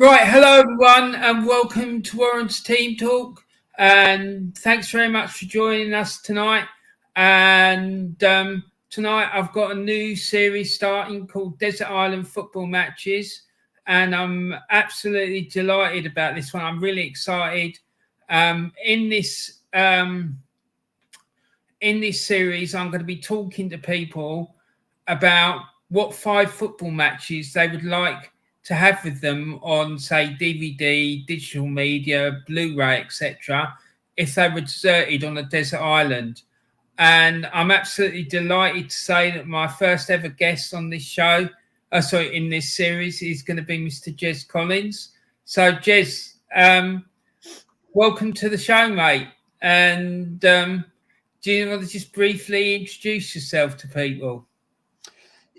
Right, hello everyone, and welcome to Warren's Team Talk. And thanks very much for joining us tonight. And tonight I've got a new series starting called Desert Island Football Matches, and I'm absolutely delighted about this one. I'm really excited. In this series, I'm going to be talking to people about what 5 football matches they would like to have with them on, say, DVD, digital media, Blu-ray, etc., if they were deserted on a desert island. And I'm absolutely delighted to say that my first ever guest on this show, in this series, is going to be Mr. Jez Collins. So, Jez, welcome to the show, mate. And do you want to just briefly introduce yourself to people?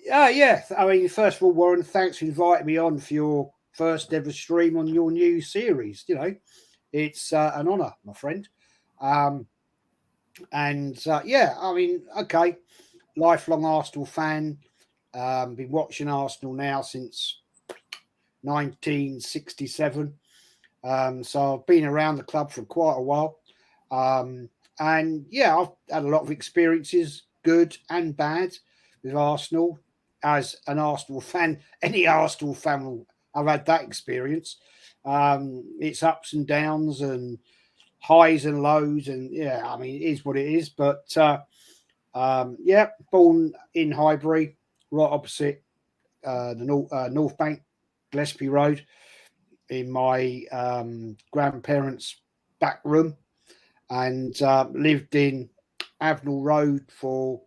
Yeah. I mean, first of all, Warren, thanks for inviting me on for your first ever stream on your new series. You know, it's an honour, my friend. I mean, okay, lifelong Arsenal fan. Been watching Arsenal now since 1967. So I've been around the club for quite a while. And yeah, I've had a lot of experiences, good and bad, with Arsenal. As an Arsenal fan, any Arsenal fan will have had that experience. It's ups and downs and highs and lows, and yeah, I mean, it is what it is. But yeah, born in Highbury, right opposite the North Bank, Gillespie Road, in my grandparents' back room, and lived in Avenel Road for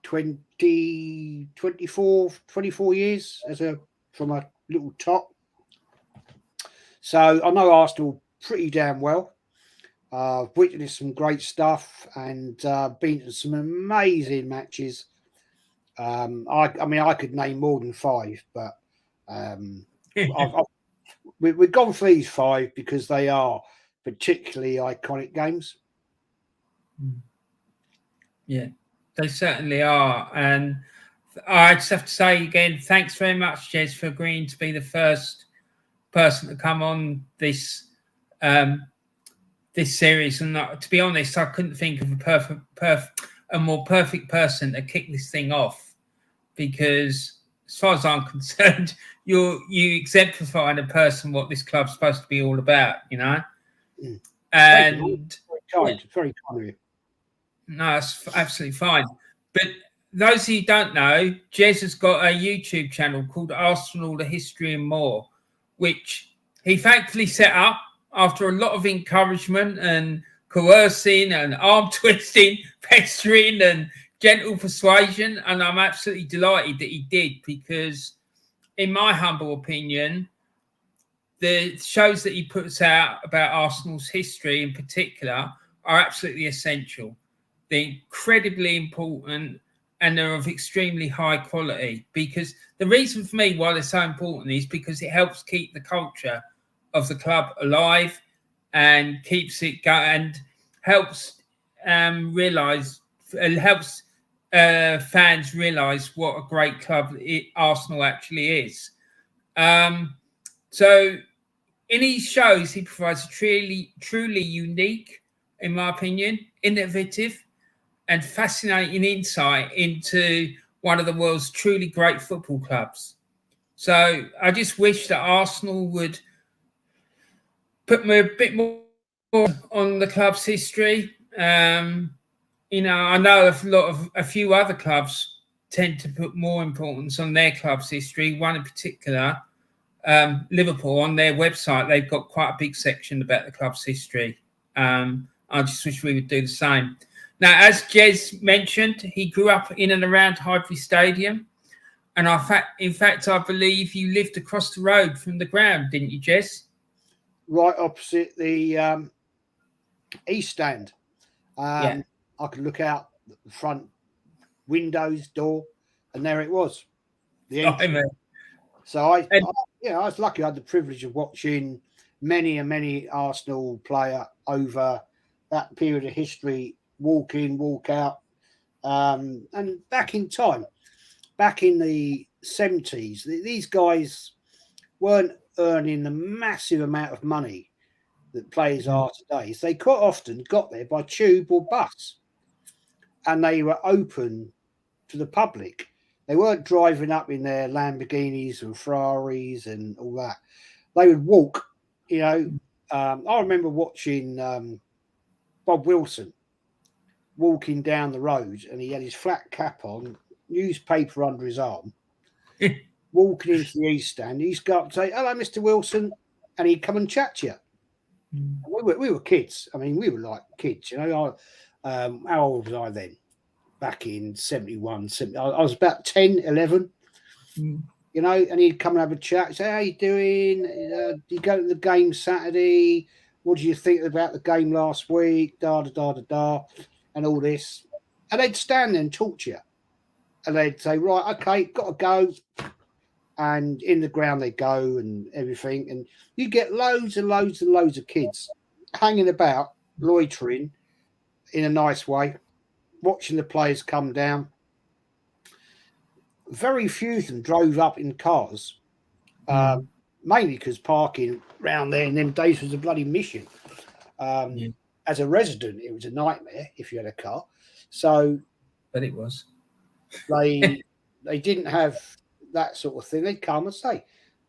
24 years from a little tot. So I know Arsenal pretty damn well. Witnessed some great stuff and been to some amazing matches. I mean, I could name more than 5, but we've gone for these 5 because they are particularly iconic games. Yeah, they certainly are. And I just have to say again, thanks very much, Jez, for agreeing to be the first person to come on this this series. And to be honest, I couldn't think of a more perfect person to kick this thing off, because as far as I'm concerned, you exemplify in a person what this club's supposed to be all about, you know. And very kind of you. No, it's absolutely fine. But those of you who don't know, Jez has got a YouTube channel called Arsenal, The History and More, which he thankfully set up after a lot of encouragement and coercing and arm twisting, pestering and gentle persuasion. And I'm absolutely delighted that he did, because in my humble opinion, the shows that he puts out about Arsenal's history in particular are absolutely essential. They're incredibly important, and they're of extremely high quality, because the reason for me why they're so important is because it helps keep the culture of the club alive and keeps it going, and helps fans realise what a great club Arsenal actually is. So in his shows, he provides a truly unique, in my opinion, innovative and fascinating insight into one of the world's truly great football clubs. So I just wish that Arsenal would put me a bit more on the club's history. You know, I know a few other clubs tend to put more importance on their club's history. One in particular, Liverpool, on their website, they've got quite a big section about the club's history. I just wish we would do the same. Now, as Jez mentioned, he grew up in and around Highbury Stadium. And in fact, I believe you lived across the road from the ground, didn't you, Jez? Right opposite the East Stand. I could look out the front windows, door, and there it was. The entrance. So I was lucky. I had the privilege of watching many Arsenal player over that period of history, walk in, walk out, and back in time, back in the 70s, these guys weren't earning the massive amount of money that players are today. So they quite often got there by tube or bus, and they were open to the public. They weren't driving up in their Lamborghinis and Ferraris and all that. They would walk, you know. I remember watching Bob Wilson walking down the road, and he had his flat cap on, newspaper under his arm, walking into the East Stand. He'd go up and say, "Hello, Mr. Wilson," and he'd come and chat to you. We were kids. I mean, we were like kids, you know. How old was I then? Back in 71, 70, I was about 10, 11, you know, and he'd come and have a chat, say, "How you doing? Do you go to the game Saturday? What do you think about the game last week? Da, da, da, da, da," and all this. And they'd stand there and talk to you. And they'd say, "Right, okay, got to go." And in the ground they go and everything. And you get loads and loads and loads of kids hanging about, loitering in a nice way, watching the players come down. Very few of them drove up in cars, mainly because parking around there in them days was a bloody mission. As a resident, it was a nightmare if you had a car. So, but it was. They didn't have that sort of thing. They'd come and stay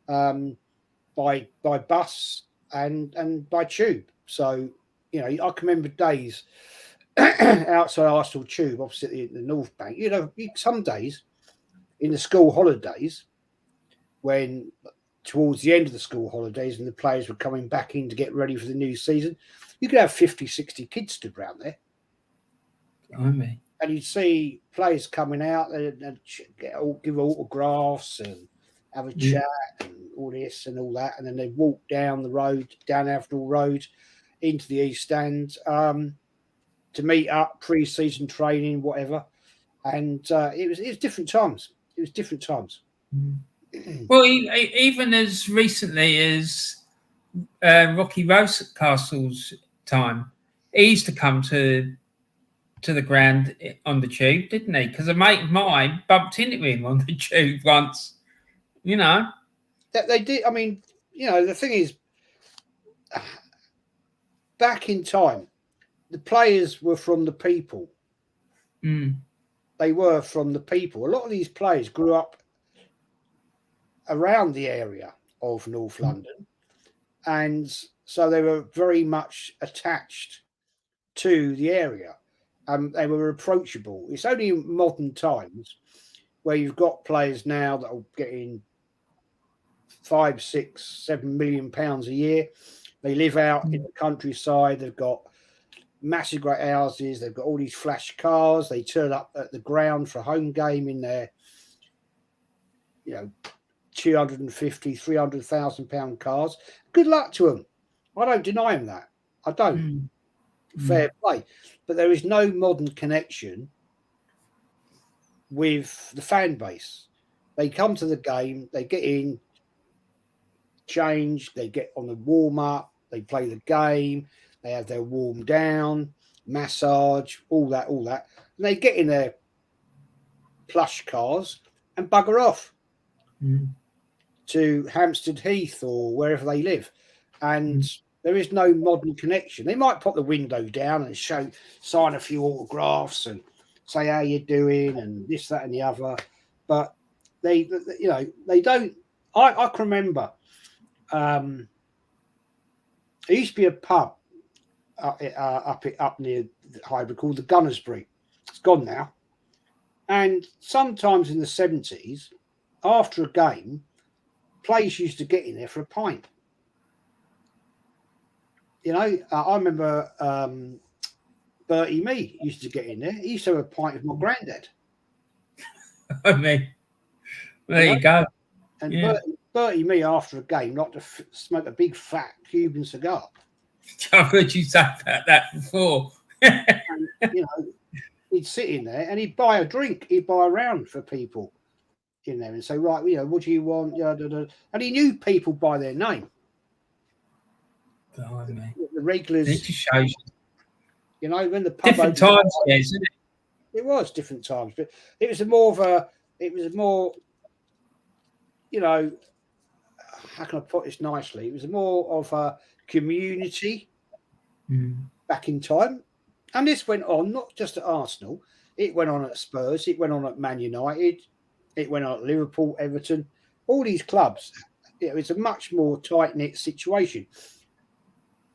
by bus and by tube. So, you know, I can remember days outside Arsenal Tube, opposite the North Bank. You know, some days in the school holidays, when towards the end of the school holidays and the players were coming back in to get ready for the new season, you could have 50, 60 kids stood around there. Blimey. And you'd see players coming out and give autographs and have a chat and all this and all that. And then they'd walk down the road, down Avenel Road, into the East Stand to meet up, pre-season training, whatever. And it was different times. It was different times. Well, even as recently as Rocky Rosecastle's time, he used to come to the ground on the tube, didn't he? Because a mate of mine bumped into him on the tube once. You know, that they did. I mean, you know, the thing is, back in time, the players were from the people. They were from the people. A lot of these players grew up around the area of North London, and so they were very much attached to the area. They were approachable. It's only in modern times where you've got players now that are getting £5, £6, £7 million a year. They live out in the countryside. They've got massive great houses. They've got all these flash cars. They turn up at the ground for a home game in their, you know, £250,000, £300,000 cars. Good luck to them. I don't deny them that. I don't. Fair play. But there is no modern connection with the fan base. They come to the game, they get in, change, they get on the warm-up, they play the game, they have their warm down, massage, all that. And they get in their plush cars and bugger off to Hampstead Heath or wherever they live. And there is no modern connection. They might pop the window down and sign a few autographs and say how you doing and this, that, and the other. But they don't. I can remember. There used to be a pub up near Highbury called the Gunnersbury. It's gone now. And sometimes in the 70s, after a game, players used to get in there for a pint. You know, I remember Bertie Mee used to get in there. He used to have a pint with my granddad. I mean, there you go. And Bertie Mee, after a game, liked to smoke a big fat Cuban cigar. I've heard you say about that before. And, you know, he'd sit in there and he'd buy a drink. He'd buy a round for people in there and say, right, you know, what do you want? And he knew people by their name. Oh, the regulars. It just shows you know, when the pub different times, isn't it? It was different times, but it was more, you know, how can I put this nicely? It was more of a community back in time. And this went on not just at Arsenal, it went on at Spurs, it went on at Man United, it went on at Liverpool, Everton, all these clubs. It's a much more tight-knit situation.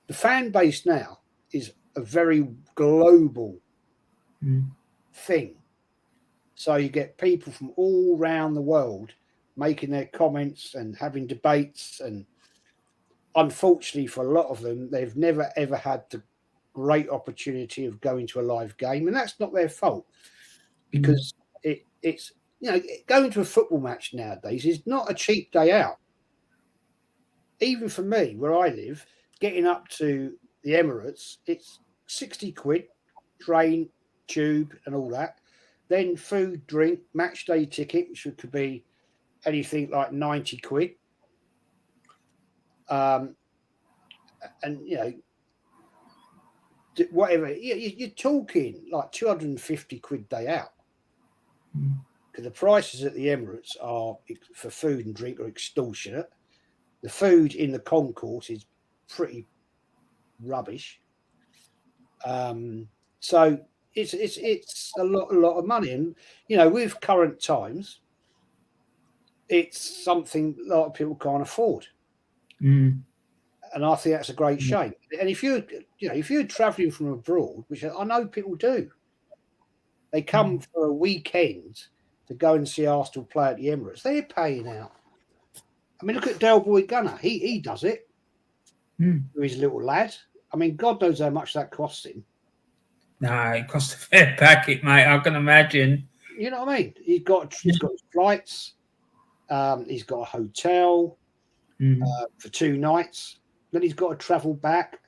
The fan base now is a very global thing. So you get people from all around the world making their comments and having debates. And unfortunately for a lot of them, they've never, ever had the great opportunity of going to a live game. And that's not their fault, because it's, going to a football match nowadays is not a cheap day out. Even for me, where I live, getting up to the Emirates, it's 60 quid, train, tube and all that. Then food, drink, match day ticket, which could be anything like 90 quid. And, whatever, you're talking like 250 quid day out. Because the prices at the Emirates are, for food and drink, are extortionate. The food in the concourse is pretty rubbish. So it's a lot of money. And, with current times, it's something a lot of people can't afford. And I think that's a great shame. And if you're traveling from abroad, which I know people do, they come for a weekend to go and see Arsenal play at the Emirates, they're paying out. I mean, look at Del Boy Gunner. He does it with his little lad. I mean, God knows how much that costs him. No, it costs a fair packet, mate. I can imagine. You know what I mean? He's got flights. He's got a hotel for 2 nights. Then he's got to travel back,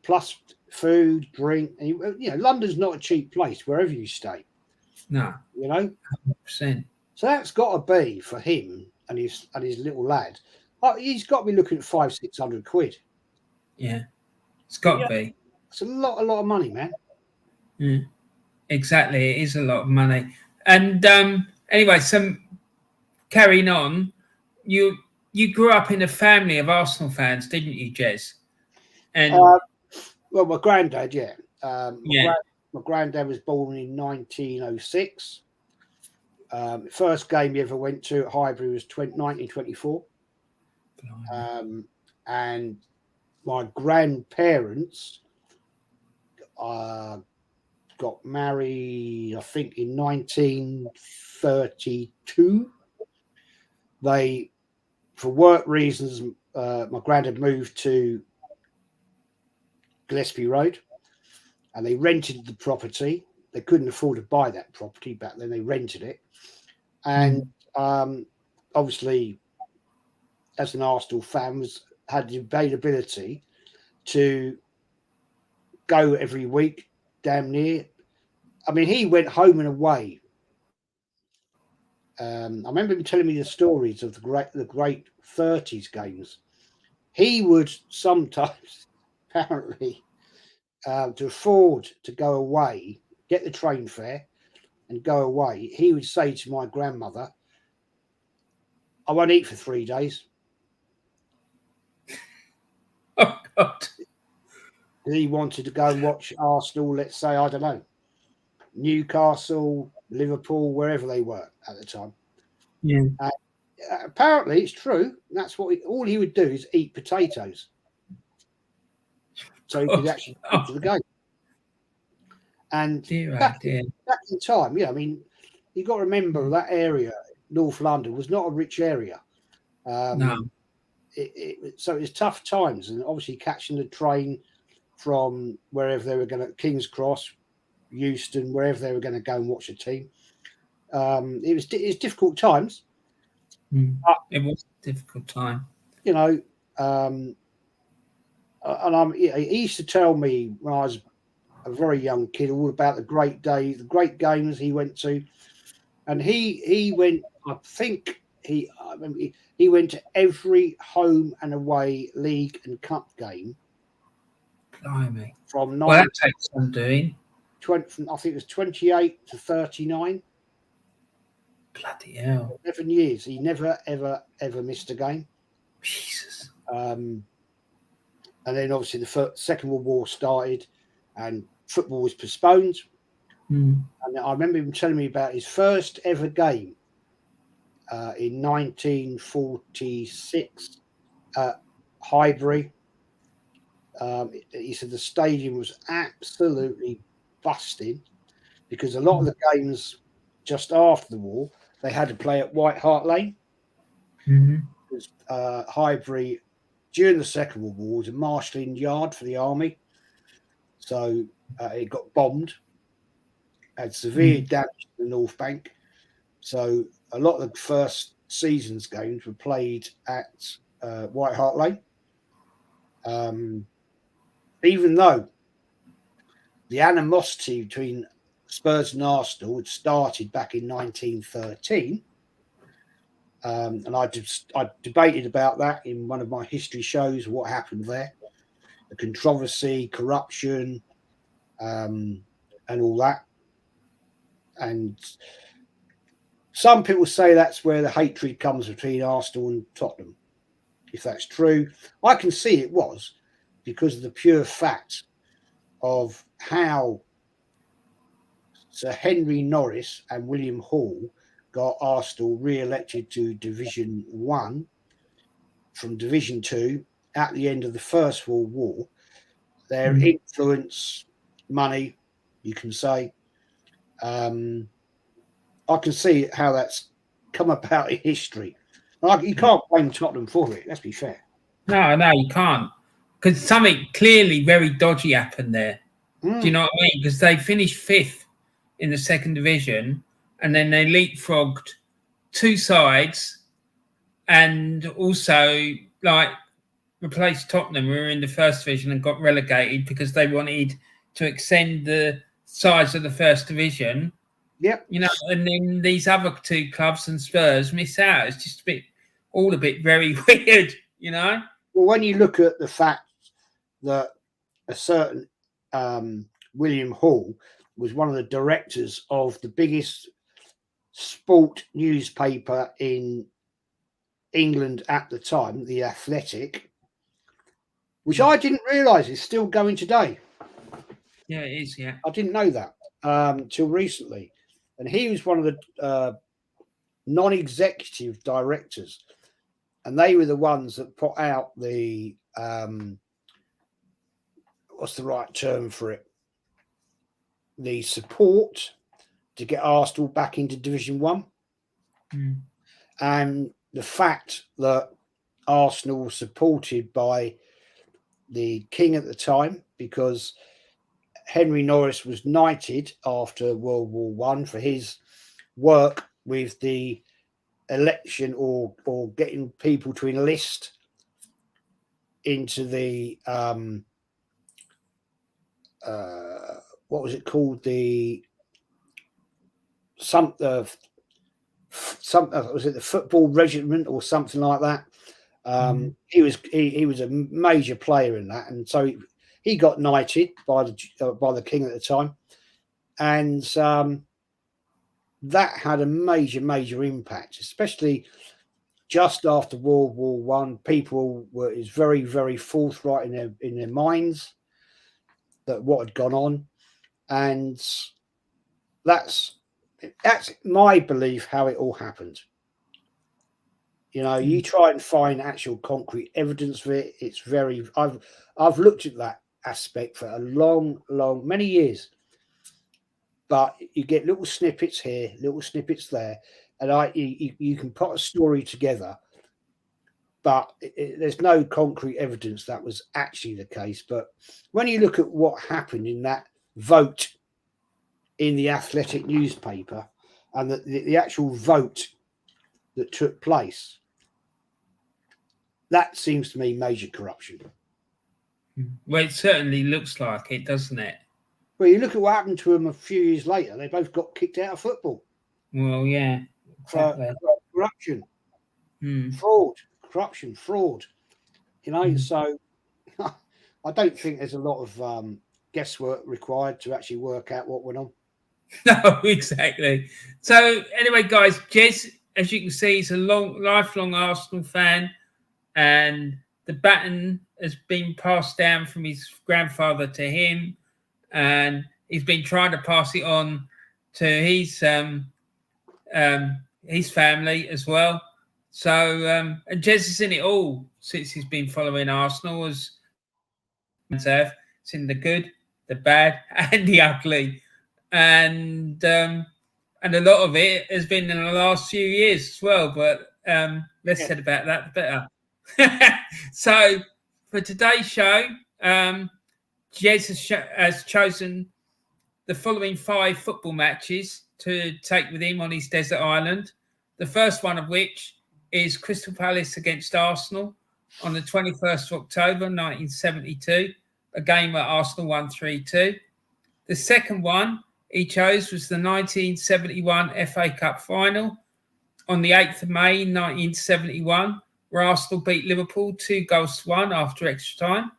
plus food, drink. And, London's not a cheap place wherever you stay. No, 100%. So that's got to be for him and his little lad. He's got to be looking at 500-600 quid. Yeah, it's got to be. It's a lot of money, man. Exactly, it is a lot of money. And anyway, carrying on, you grew up in a family of Arsenal fans, didn't you, Jez? And well, my granddad, my granddad was born in 1906. First game he ever went to at Highbury was 1924. And my grandparents got married, I think, in 1932. They, for work reasons, my granddad moved to Gillespie Road, and they rented the property. They couldn't afford to buy that property back then. They rented it. And obviously, as an Arsenal fan, had the availability to go every week, damn near. I mean, he went home and away. I remember him telling me the stories of the great 30s games. He would sometimes, apparently, to afford to go away, get the train fare and go away, he would say to my grandmother, I won't eat for 3 days. Oh, God. He wanted to go and watch Arsenal, let's say, I don't know, Newcastle, Liverpool, wherever they were at the time. Yeah. Apparently, it's true. That's what all he would do is eat potatoes. So he could actually go to the game. And back in time, I mean, you've got to remember that area, North London, was not a rich area. No. So it was tough times, and obviously catching the train from wherever they were going to, King's Cross, Euston, wherever they were going to go and watch a team. It was difficult times. It was a difficult time. And he used to tell me when I was a very young kid all about the great days, the great games he went to, and he went. I think he went to every home and away league and cup game. Blimey. From that takes some doing. I think it was 28 to 39. Bloody hell. 11 years. He never, ever, ever missed a game. Jesus. And then obviously the Second World War started, and football was postponed. Mm. And I remember him telling me about his first ever game in 1946 at Highbury. He said the stadium was absolutely busting because a lot of the games just after the war they had to play at White Hart Lane. Mm-hmm. Because Highbury during the Second World War was a marshalling yard for the army, so it got bombed, had severe damage to the North Bank. So a lot of the first season's games were played at White Hart Lane. Even though the animosity between Spurs and Arsenal had started back in 1913, and I debated about that in one of my history shows, what happened there, the controversy, corruption, and all that. And some people say that's where the hatred comes between Arsenal and Tottenham. If that's true, I can see it was because of the pure fact of how Sir Henry Norris and William Hall got Arsenal re-elected to Division 1 from Division 2 at the end of the First World War. Their influence, money, you can say. I can see how that's come about in history. You can't blame Tottenham for it, let's be fair. No, you can't. Because something clearly very dodgy happened there. Do you know what I mean? Because they finished 5th in the second division, and then they leapfrogged 2 sides, and also replaced Tottenham, who were in the first division and got relegated because they wanted to extend the size of the first division. Yep. You know, and then these other 2 clubs and Spurs miss out. It's just all a bit very weird, you know. Well, when you look at the fact that a certain William Hall was one of the directors of the biggest sport newspaper in England at the time, The Athletic, which I didn't realise is still going today. Yeah, it is, yeah. I didn't know that till recently. And he was one of the non-executive directors. And they were the ones that put out the, what's the right term for it? The support to get Arsenal back into Division 1. And the fact that Arsenal was supported by the king at the time, because Henry Norris was knighted after World War One for his work with the election or getting people to enlist into the what was it called, the was it the football regiment or something like that. He was a major player in that, and so he got knighted by the king at the time, and that had a major impact, especially just after World War One. People were very forthright in their minds that what had gone on, and that's my belief how it all happened. You know, you try and find actual concrete evidence of it. It's very. I've looked at that aspect for a many years, but you get little snippets here, little snippets there, and you can put a story together, but there's no concrete evidence that was actually the case. But when you look at what happened in that vote in the Athletic newspaper and the actual vote that took place, that seems to me major corruption. Well, it certainly looks like it, doesn't it? Well, you look at what happened to them a few years later. They both got kicked out of football. Well, yeah, exactly. For corruption, fraud. You know, so I don't think there's a lot of guesswork required to actually work out what went on. No, exactly. So anyway, guys, Jez, as you can see, he's a lifelong Arsenal fan. and the baton has been passed down from his grandfather to him, and he's been trying to pass it on to his family as well. So, and Jez is in it all since he's been following Arsenal, as have. It's in the good, the bad, and the ugly, and a lot of it has been in the last few years as well. But less said about that, the better. So, for today's show, Jez has chosen the following 5 football matches to take with him on his desert island. The first one of which is Crystal Palace against Arsenal on the 21st of October 1972, a game where Arsenal won 3-2. The second one he chose was the 1971 FA Cup final on the 8th of May 1971, where Arsenal beat Liverpool 2-1 after extra time.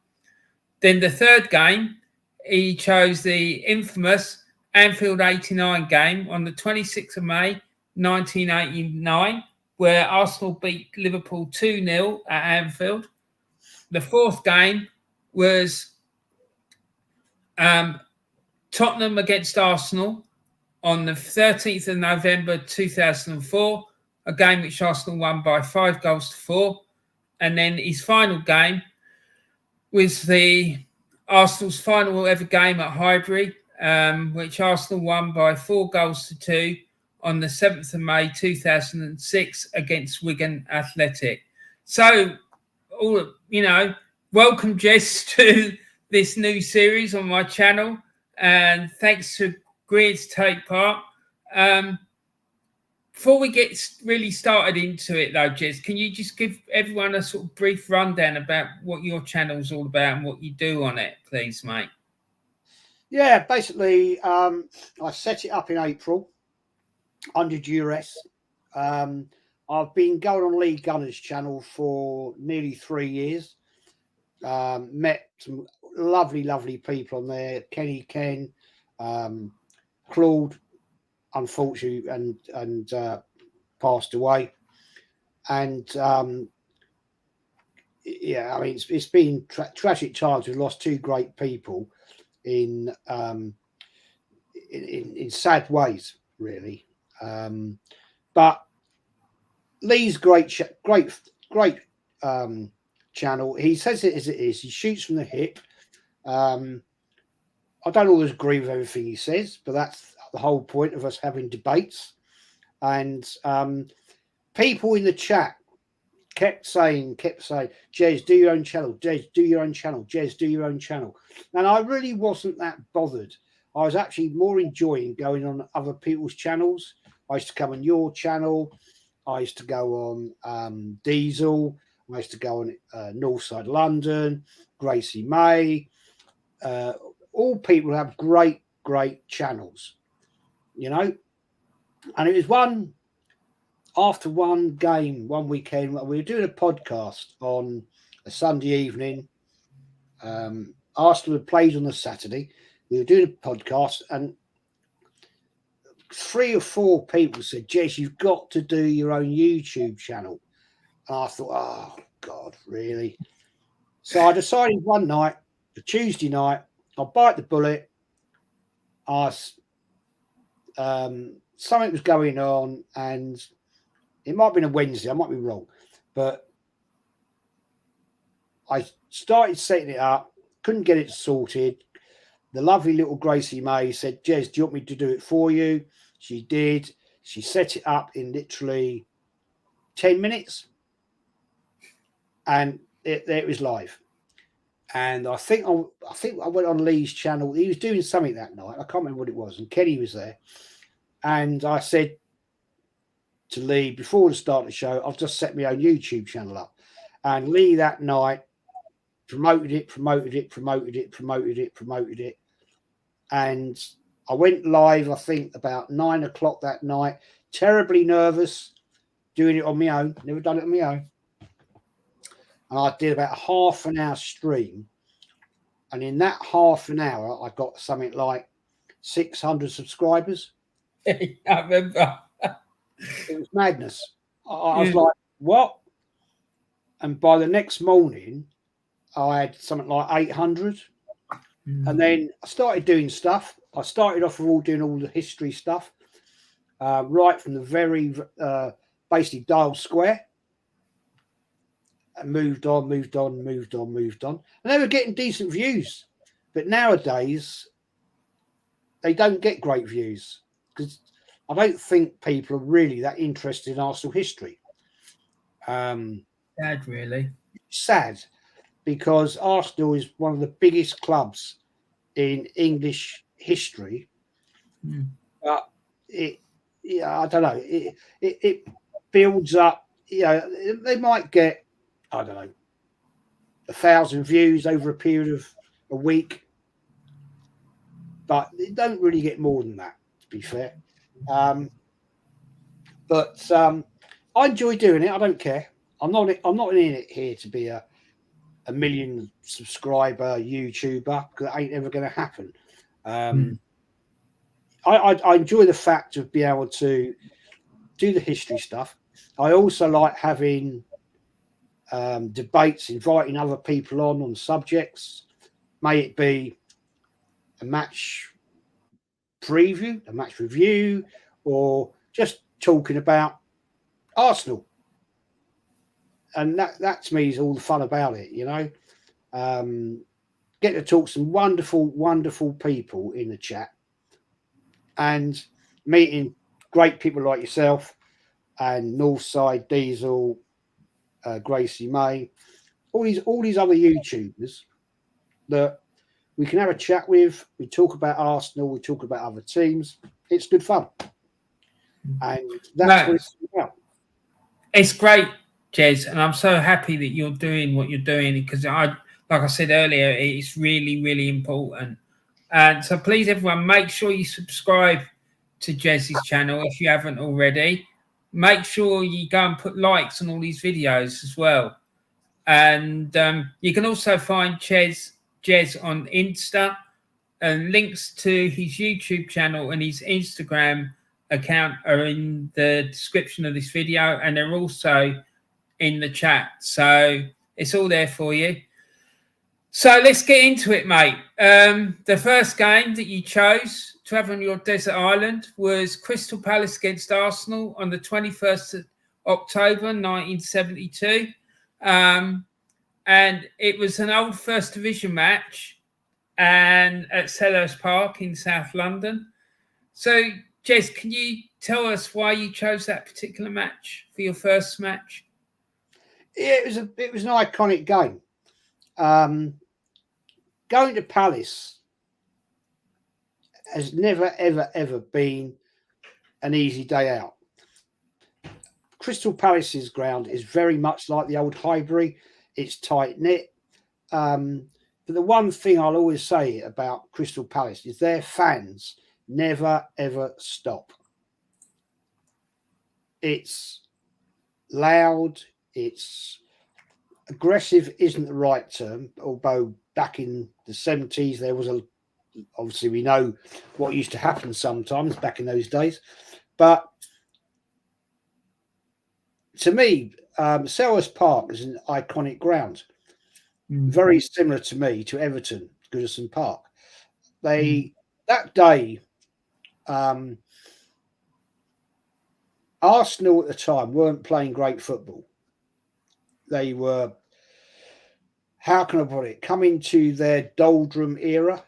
Then the third game, he chose the infamous Anfield 89 game on the 26th of May 1989, where Arsenal beat Liverpool 2-0 at Anfield. The fourth game was Tottenham against Arsenal on the 13th of November 2004, a game which Arsenal won by 5-4. And then his final game was the Arsenal's final ever game at Highbury, which Arsenal won by 4-2 on the 7th of May 2006 against Wigan Athletic. So, welcome, Jez, to this new series on my channel, and thanks to agreeing to take part. Before we get really started into it, though, Jez, can you just give everyone a sort of brief rundown about what your channel's all about and what you do on it, please, mate? Yeah, basically, I set it up in April under duress. I've been going on Lee Gunner's channel for nearly 3 years. Met some lovely people on there. Kenny, Ken, Claude, unfortunately, and passed away. And yeah, I mean, it's been tragic times. We've lost 2 great people in sad ways, really. But Lee's great channel. He says it as it is. He shoots from the hip. I don't always agree with everything he says, but that's the whole point of us having debates. And people in the chat kept saying, Jez, do your own channel. Jez, do your own channel. Jez, do your own channel. And I really wasn't that bothered. I was actually more enjoying going on other people's channels. I used to come on your channel. I used to go on Diesel. I used to go on Northside London, Gracie May. All people have great channels, you know. And it was after one game, one weekend, we were doing a podcast on a Sunday evening. Arsenal had played on the Saturday. We were doing a podcast, and 3 or 4 people said, Jez, you've got to do your own YouTube channel. And I thought, oh, God, really? So I decided one night, a Tuesday night, I'll bite the bullet. Something was going on, and it might have been a Wednesday. I might be wrong. But I started setting it up, couldn't get it sorted. The lovely little Gracie May said, Jez, do you want me to do it for you? She did. She set it up in literally 10 minutes. And it was live. And I think I went on Lee's channel. He was doing something that night. I can't remember what it was. And Kenny was there. And I said to Lee, before the start of the show, I've just set my own YouTube channel up. And Lee that night promoted it. And I went live, I think, about 9 o'clock that night. Terribly nervous, doing it on my own. Never done it on my own. And I did about a half an hour stream. And in that half an hour, I got something like 600 subscribers. I remember. It was madness. I was like, what? and by the next morning, I had something like 800. And then I started doing stuff. I started off with doing all the history stuff, right from the very basically Dial Square, and moved on. And they were getting decent views. But nowadays, they don't get great views because I don't think people are really that interested in Arsenal history. Sad, really. Sad, because Arsenal is one of the biggest clubs in English history. But I don't know. It builds up. They might get, I don't know, 1,000 views over a period of a week, but they don't really get more than that, to be fair. But I enjoy doing it. I don't care. I'm not in it here to be a million subscriber YouTuber, because it ain't ever going to happen. I enjoy the fact of being able to do the history stuff. I also like having debates, inviting other people on subjects. May it be a match preview, a match review, or just talking about Arsenal. And that to me is all the fun about it, Get to talk to some wonderful, wonderful people in the chat, and meeting great people like yourself and Northside Diesel, Gracie May, all these other YouTubers that we can have a chat with. We talk about Arsenal, we talk about other teams. It's good fun, and that's what it's about. It's great, Jez, and I'm so happy that you're doing what you're doing, because like I said earlier, it's really, really important. And so please, everyone, make sure you subscribe to Jez's channel if you haven't already. Make sure you go and put likes on all these videos as well. And you can also find Jez on Insta, and links to his YouTube channel and his Instagram account are in the description of this video, and they're also in the chat. So it's all there for you. So let's get into it, mate. The first game that you chose to have on your desert island was Crystal Palace against Arsenal on the 21st of October 1972. And it was an old First Division match and at Selhurst Park in South London. So, Jez, can you tell us why you chose that particular match for your first match? Yeah, it was an iconic game. Going to Palace has never, ever been an easy day out. Crystal Palace's ground is very much like the old Highbury. It's tight-knit. But the one thing I'll always say about Crystal Palace is their fans never, ever stop. It's loud. It's aggressive isn't the right term, although back in the 70s, there was obviously we know what used to happen sometimes back in those days. But to me, Selhurst Park is an iconic ground. Very similar to me to Everton, Goodison Park. That day, Arsenal at the time weren't playing great football. They were, how can I put it, coming to their doldrum era,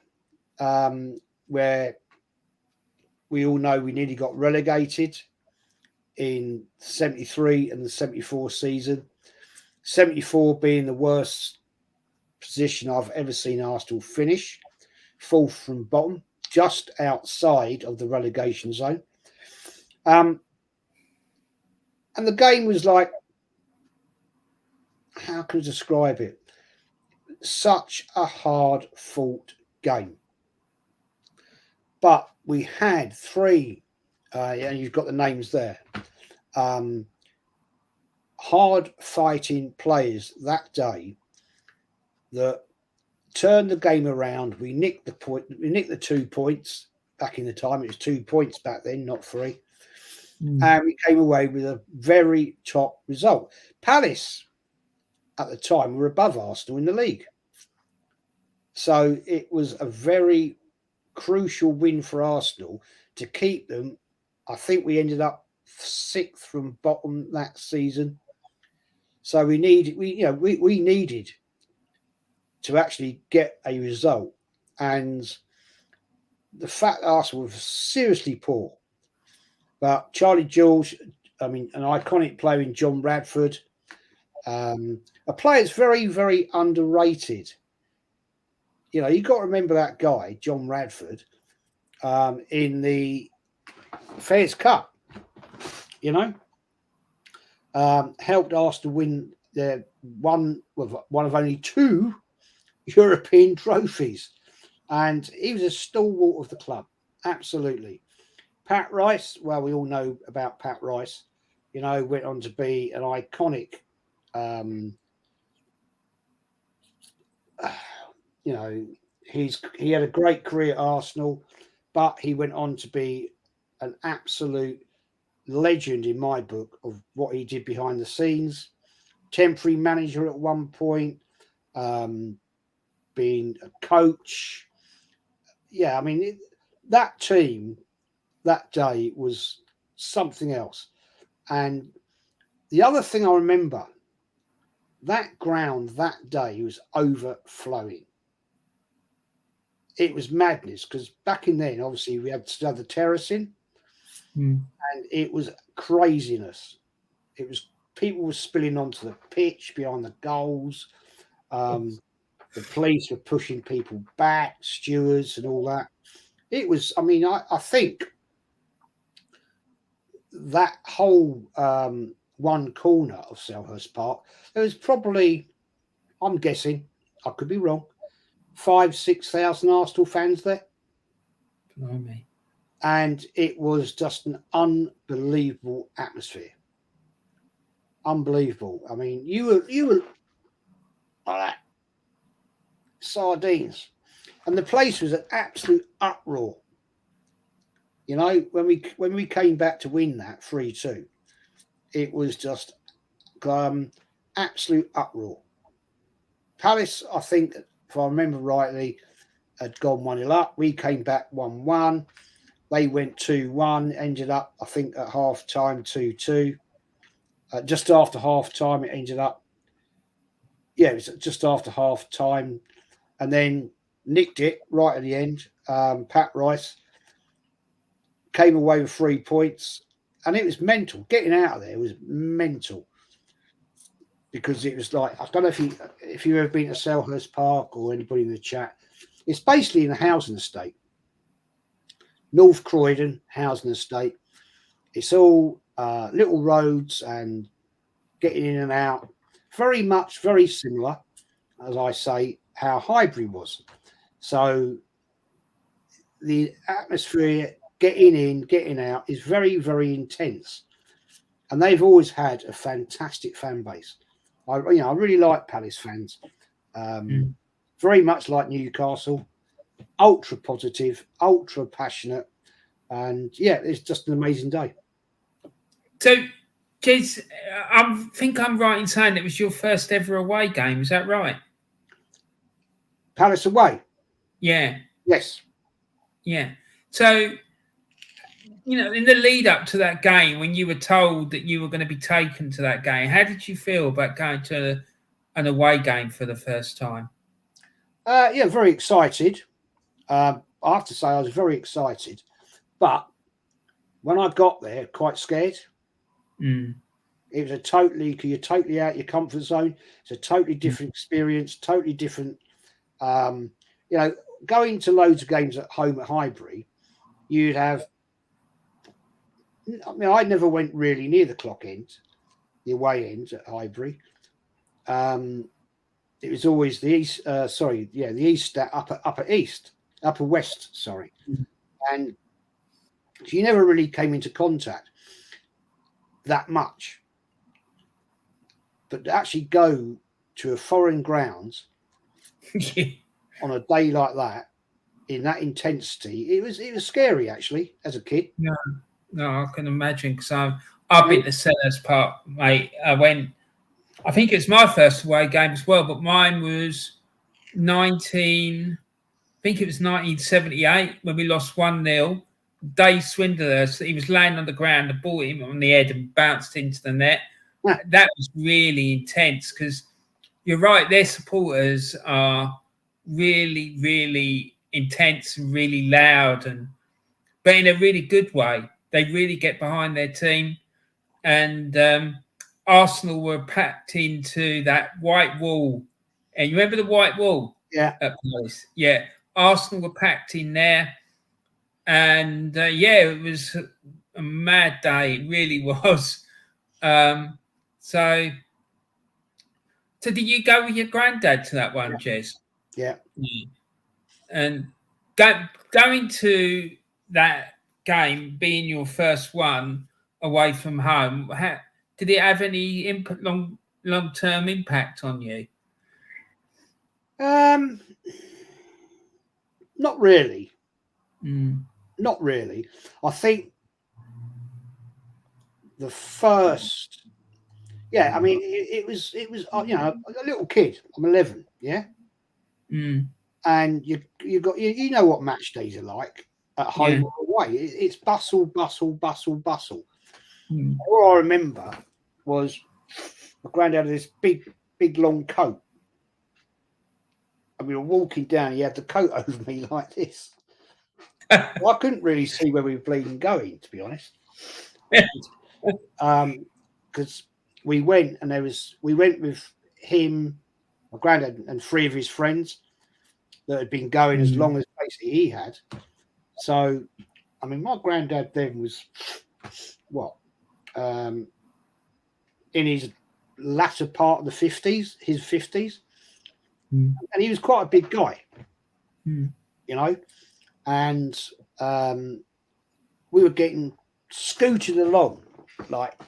where we all know we nearly got relegated in 73 and the 74 season. 74 being the worst position I've ever seen Arsenal finish, fourth from bottom, just outside of the relegation zone. And the game was like, how can I describe it? Such a hard fought game. But we had three, and you've got the names there, hard fighting players that day that turned the game around. We nicked the 2 points back in the time. It was 2 points back then, not 3. And we came away with a very top result. Palace at the time were above Arsenal in the league. So it was a very crucial win for Arsenal to keep them. I think we ended up 6th from bottom that season. So we needed to actually get a result. And the fact that Arsenal was seriously poor. But Charlie George, I mean, an iconic player in John Radford, a player that's very, very underrated. You know, you've got to remember that guy, John Radford, in the Fairs Cup, you know, helped Arsenal win their one of only 2 European trophies. And he was a stalwart of the club, absolutely. Pat Rice, well, we all know about Pat Rice, you know, went on to be an iconic, you know, he had a great career at Arsenal, but he went on to be an absolute legend in my book of what he did behind the scenes. Temporary manager at one point, being a coach. Yeah, I mean, that team that day was something else. And the other thing I remember, that ground that day was overflowing. It was madness because back in then, obviously, we had the terracing, and it was craziness. It was people were spilling onto the pitch behind the goals. The police were pushing people back, stewards and all that. It was, I mean, I think that whole one corner of Selhurst Park, there was probably, I'm guessing, I could be wrong, 5,000-6,000 Arsenal fans there. Blimey. And it was just an unbelievable atmosphere. Unbelievable. I mean, you were like that. Sardines. And the place was an absolute uproar. You know, when we came back to win that 3-2, it was just absolute uproar. Palace, I think, if I remember rightly, had gone 1-0 up. We came back 1-1. They went 2-1, ended up, I think, at half time 2-2. Just after half time, it ended up, it was just after half time, and then nicked it right at the end. Pat Rice came away with 3 points, and it was mental. Getting out of there was mental because it was like, I don't know if you've ever been to Selhurst Park or anybody in the chat. It's basically in a housing estate. North Croydon housing estate. It's all little roads and getting in and out. Very much, very similar, as I say, how Highbury was. So the atmosphere, getting in, getting out, is very, very intense. And they've always had a fantastic fan base. I really like Palace fans. Very much like Newcastle. Ultra positive, ultra passionate. And yeah, it's just an amazing day. So, Jez, I think I'm right in saying it was your first ever away game. Is that right? Palace away? Yeah. Yes. Yeah. So, you know, in the lead up to that game, when you were told that you were going to be taken to that game, how did you feel about going to an away game for the first time? Yeah, very excited. I have to say I was very excited. But when I got there, quite scared. It was you're totally out of your comfort zone. It's a totally different experience, totally different. You know, going to loads of games at home at Highbury, you'd have. I mean, I never went really near the clock end, the away end at Highbury. It was always the east. The east, upper west. Sorry, and you never really came into contact that much. But to actually go to a foreign grounds on a day like that, in that intensity, it was scary actually as a kid. No, I can imagine because I've been to Selhurst Park, mate. I went I think it's my first away game as well, but mine was 19. I think it was 1978 when we lost 1-0. Dave Swindler, he was laying on the ground, the ball hit him on the head and bounced into the net. Yeah. That was really intense because you're right, their supporters are really, really intense and really loud, but in a really good way. They really get behind their team. And Arsenal were packed into that white wall. And you remember the white wall? Yeah. At Palace? Yeah. Arsenal were packed in there. And it was a mad day. It really was. So did you go with your granddad to that one, Jez? Yeah. And going to that game, being your first one away from home, did it have any long-term impact on you? Not really. Mm. Not really. I think the first, I mean, it was a little kid. I'm 11, yeah. Mm. And you know what match days are like at home or away. It's bustle, bustle, bustle, bustle. Mm. All I remember was my granddad had this big long coat, and we were walking down. He had the coat over me like this. Well, I couldn't really see where we were bleeding going, to be honest. Because we went with him, my granddad, and 3 of his friends that had been going as long as basically he had. So, I mean, my granddad then was in his latter part of his 50s, and he was quite a big guy, you know, and we were getting scooted along, like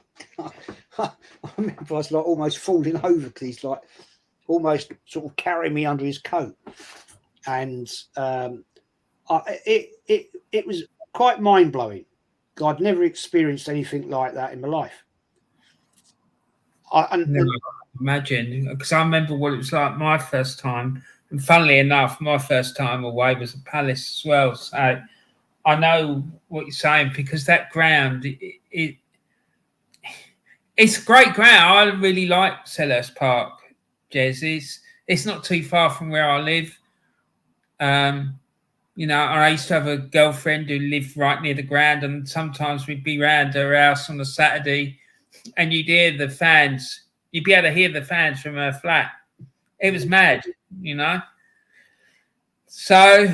I remember I was like almost falling over because he's like almost sort of carrying me under his coat, and it was quite mind blowing. I'd never experienced anything like that in my life. Imagine, because I remember what it was like my first time, and funnily enough, my first time away was at Palace as well. So I know what you're saying, because that ground, it's a great ground. I really like Selhurst Park, Jez. It's not too far from where I live. You know, I used to have a girlfriend who lived right near the ground, and sometimes we'd be round her house on a Saturday, and you'd hear the fans. You'd be able to hear the fans from her flat. It was mad, you know. So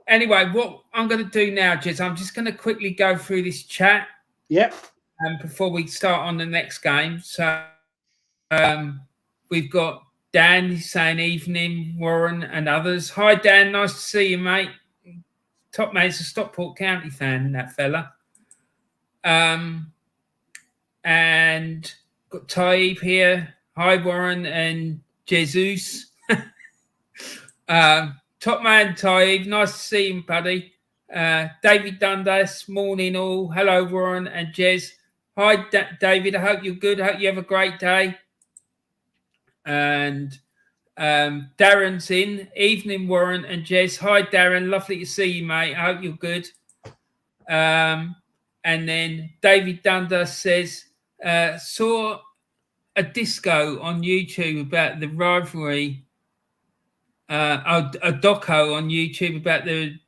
anyway, what I'm going to do now, Jez, I'm just going to quickly go through this chat. Yep. And before we start on the next game. So we've got Dan saying evening, Warren and others. Hi, Dan. Nice to see you, mate. Top mate's a Stockport County fan, that fella. And got Taib here. Hi, Warren and Jesus. Top man, Taib. Nice to see him, buddy. David Dundas. Morning, all. Hello, Warren and Jez. Hi, David. I hope you're good. I hope you have a great day. And Darren's in. Evening, Warren and Jez. Hi, Darren. Lovely to see you, mate. I hope you're good. And then David Dundas says, saw a disco on YouTube about the rivalry, a doco on YouTube about the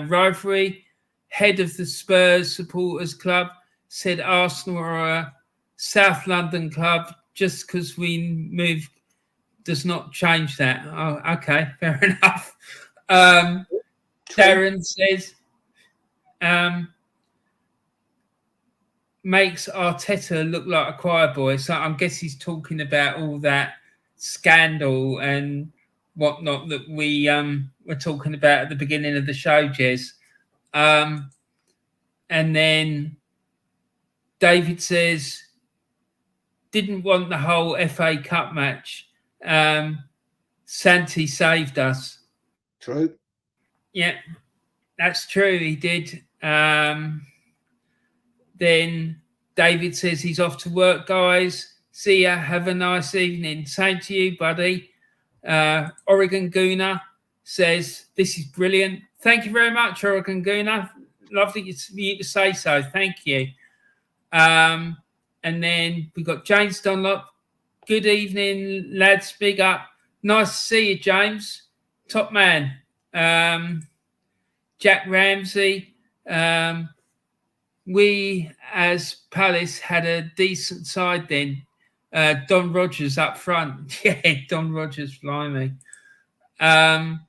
rivalry. Head of the Spurs supporters club said Arsenal are a South London club. Just because we moved does not change that. Oh, okay, fair enough. Darren says, makes Arteta look like a choir boy. So I guess he's talking about all that scandal and whatnot that we were talking about at the beginning of the show, Jez. And then David says, didn't want the whole FA Cup match. Santi saved us. True. Yeah, that's true. He did. Then David says he's off to work, guys. See ya. Have a nice evening. Same to you, buddy. Oregon Gooner says, this is brilliant. Thank you very much, Oregon Gooner. Lovely for you to say so. Thank you. And then we've got James Dunlop. Good evening, lads. Big up. Nice to see you, James. Top man. Jack Ramsey. We, as Palace, had a decent side then. Don Rogers up front. Yeah, Don Rogers, blimey. And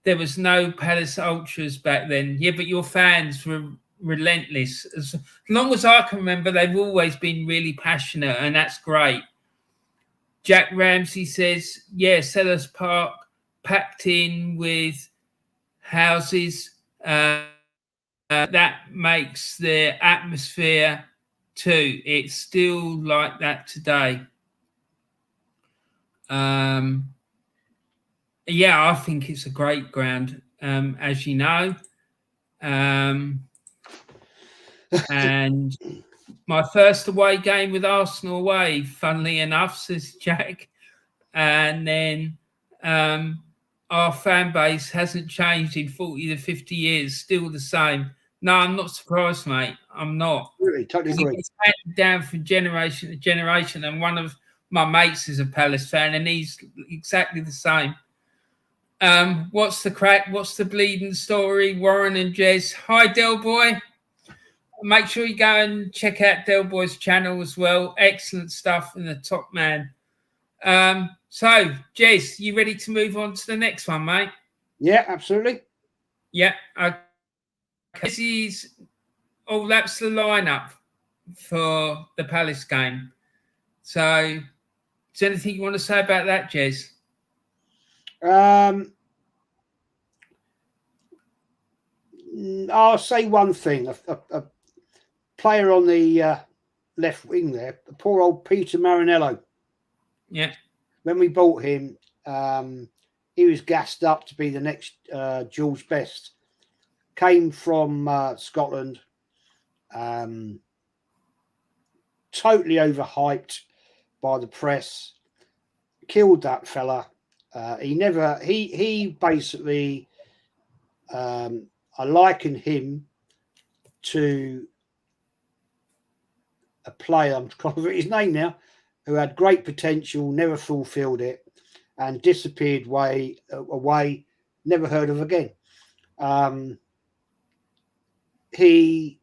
there was no Palace Ultras back then. Yeah, but your fans were relentless. As long as I can remember, they've always been really passionate, and that's great. Jack Ramsey says, yeah, Sellers Park packed in with houses. That makes the atmosphere too. It's still like that today. Yeah, I think it's a great ground, as you know. And my first away game with Arsenal away, funnily enough, says Jack. And then our fan base hasn't changed in 40 to 50 years, still the same. No, I'm not surprised, mate. I'm not. Really, totally agree. It's handed down from generation to generation, and one of my mates is a Palace fan, and he's exactly the same. What's the crack? What's the bleeding story? Warren and Jez. Hi, Del Boy. Make sure you go and check out Del Boy's channel as well. Excellent stuff from the top man. So, Jez, you ready to move on to the next one, mate? Yeah, absolutely. Yeah. Okay. This is that's the lineup for the Palace game. So, is there anything you want to say about that, Jez? I'll say one thing. A player on the left wing there, poor old Peter Marinello. Yeah. When we bought him, he was gassed up to be the next George Best. Came from Scotland. Totally overhyped by the press. Killed that fella. He basically, I liken him to a player, I'm trying to forget his name now, who had great potential, never fulfilled it, and disappeared away, never heard of again. He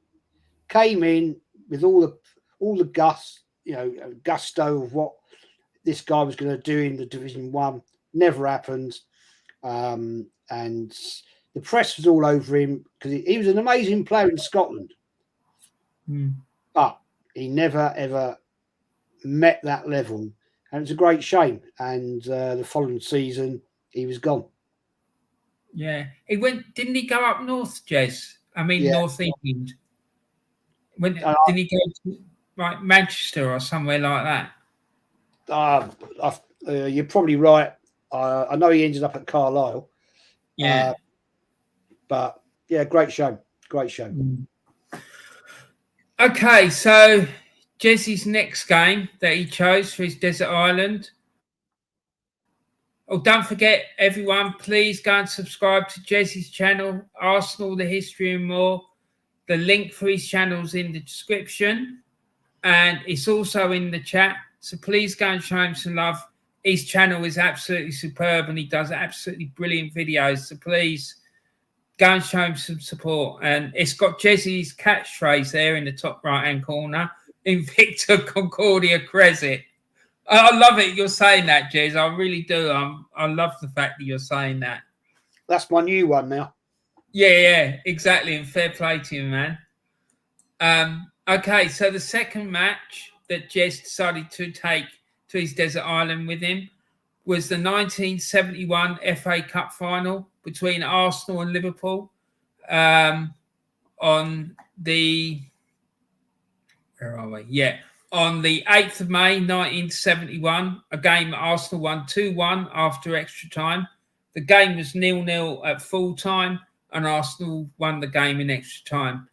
came in with all the gusto of what this guy was going to do in the Division 1. Never happened. And the press was all over him because he was an amazing player in Scotland. But he never, ever met that level. And it's a great shame. And the following season, he was gone. Yeah. Didn't he go up north, Jez? I mean, yeah. North England. Didn't he go to Manchester or somewhere like that? You're probably right. I know he ended up at Carlisle. Yeah. But yeah, great show. Great show. Okay, so Jez's next game that he chose for his desert island. Oh, don't forget, everyone, please go and subscribe to Jez's channel, Arsenal, the History and More. The link for his channel's in the description, and it's also in the chat. So please go and show him some love. His channel is absolutely superb, and he does absolutely brilliant videos. So please go and show him some support. And it's got Jez's catchphrase there in the top right-hand corner, Invicta Concordia Crescit. I love it. You're saying that, Jez. I really do. I love the fact that you're saying that. That's my new one now. Yeah, exactly. And fair play to you, man. Okay, so the second match that Jez decided to take to his desert island with him was the 1971 FA Cup final between Arsenal and Liverpool on the... Where are we? Yeah. On the 8th of May, 1971, a game Arsenal won 2-1 after extra time. The game was 0-0 at full time, and Arsenal won the game in extra time.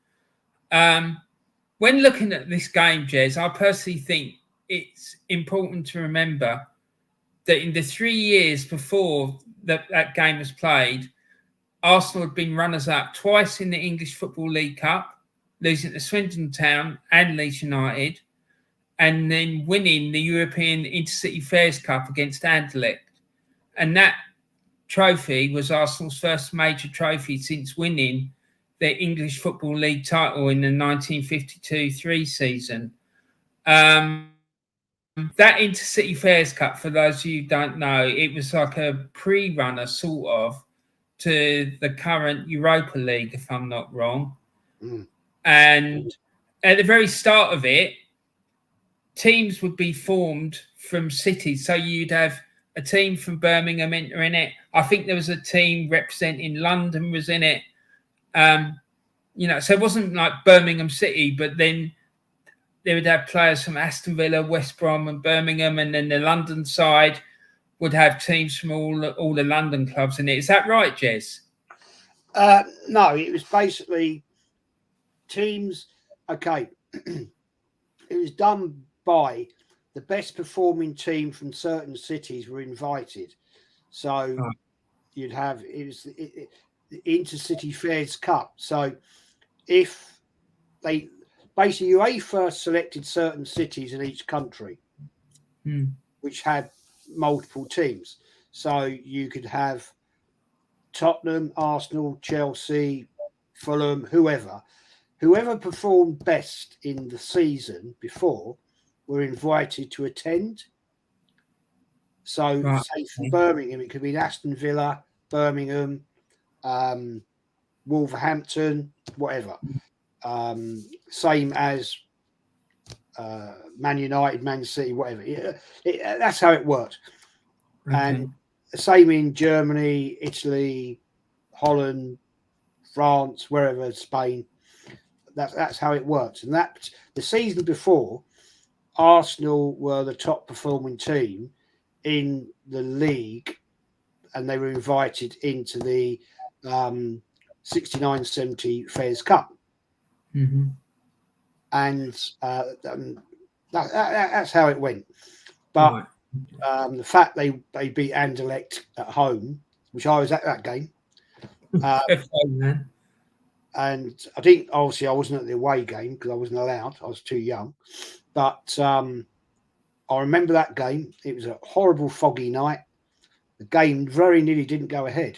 when looking at this game, Jez, I personally think it's important to remember that in the 3 years before that game was played, Arsenal had been runners-up twice in the English Football League Cup, losing to Swindon Town and Leeds United, and then winning the European Intercity Fairs Cup against Anderlecht. And that trophy was Arsenal's first major trophy since winning the English Football League title in the 1952-3 season. That Intercity Fairs Cup, for those of you who don't know, it was like a pre-runner sort of to the current Europa League, if I'm not wrong. And at the very start of it, teams would be formed from cities. So you'd have a team from Birmingham entering it. I think there was a team representing London was in it. So it wasn't like Birmingham City, but then they would have players from Aston Villa, West Brom and Birmingham, and then the London side would have teams from all the London clubs in it. Is that right, Jez? No, it was basically teams. Okay, it was done by the best performing team from certain cities were invited. So you'd have the Intercity Fairs Cup. So if they basically UEFA selected certain cities in each country, which had multiple teams. So you could have Tottenham, Arsenal, Chelsea, Fulham, whoever performed best in the season before were invited to attend. So say from Birmingham, it could be Aston Villa, Birmingham, Wolverhampton, whatever. Same as Man United, Man City, whatever. That's how it worked. Okay. And same in Germany, Italy, Holland, France, wherever, Spain. That's how it works. And that the season before, Arsenal were the top performing team in the league, and they were invited into the 69-70 Fairs Cup. And that's how it went. But the fact they beat Anderlecht at home, which I was at that game, and I think obviously I wasn't at the away game because I wasn't allowed. I was too young. But I remember that game. It was a horrible foggy night. The game very nearly didn't go ahead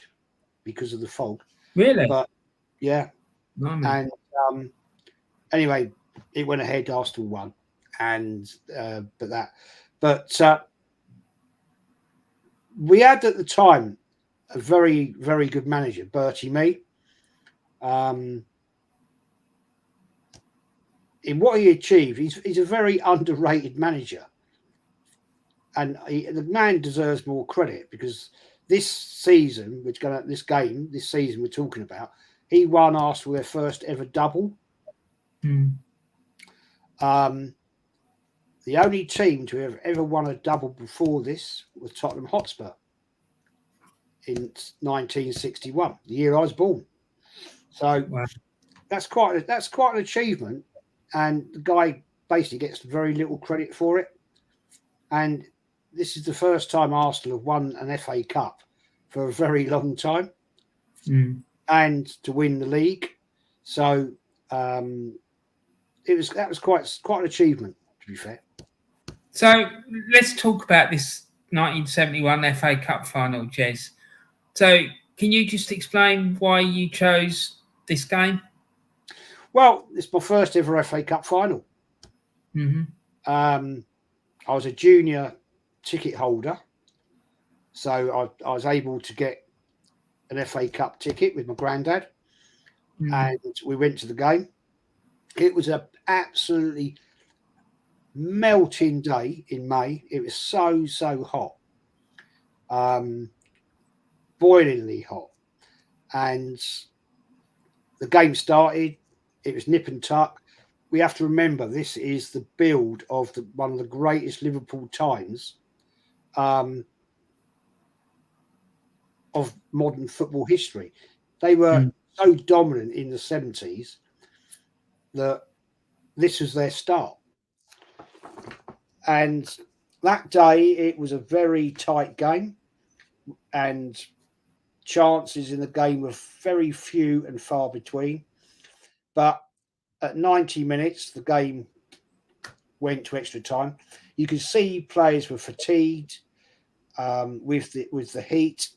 because of the fog. Really? But yeah. And anyway, it went ahead. Arsenal won, and we had at the time a very, very good manager, Bertie Mee. In what he achieved, he's a very underrated manager, and the man deserves more credit because this season, this season we're talking about, he won Arsenal their first ever double. The only team to have ever won a double before this was Tottenham Hotspur in 1961, the year I was born. So that's quite an achievement, and the guy basically gets very little credit for it. And this is the first time Arsenal have won an FA Cup for a very long time, and to win the league. So that was quite an achievement, to be fair. So let's talk about this 1971 FA Cup final, Jez. So can you just explain why you chose this game? Well, it's my first ever FA Cup final. I was a junior ticket holder, so I was able to get an FA Cup ticket with my granddad, and we went to the game. It was an absolutely melting day in May. It was so hot, boilingly hot, and the game started. It was nip and tuck. We have to remember this is the build of one of the greatest Liverpool times of modern football history. They were so dominant in the 70s that this was their start. And that day, it was a very tight game, and chances in the game were very few and far between. But at 90 minutes, the game went to extra time. You could see players were fatigued with the heat.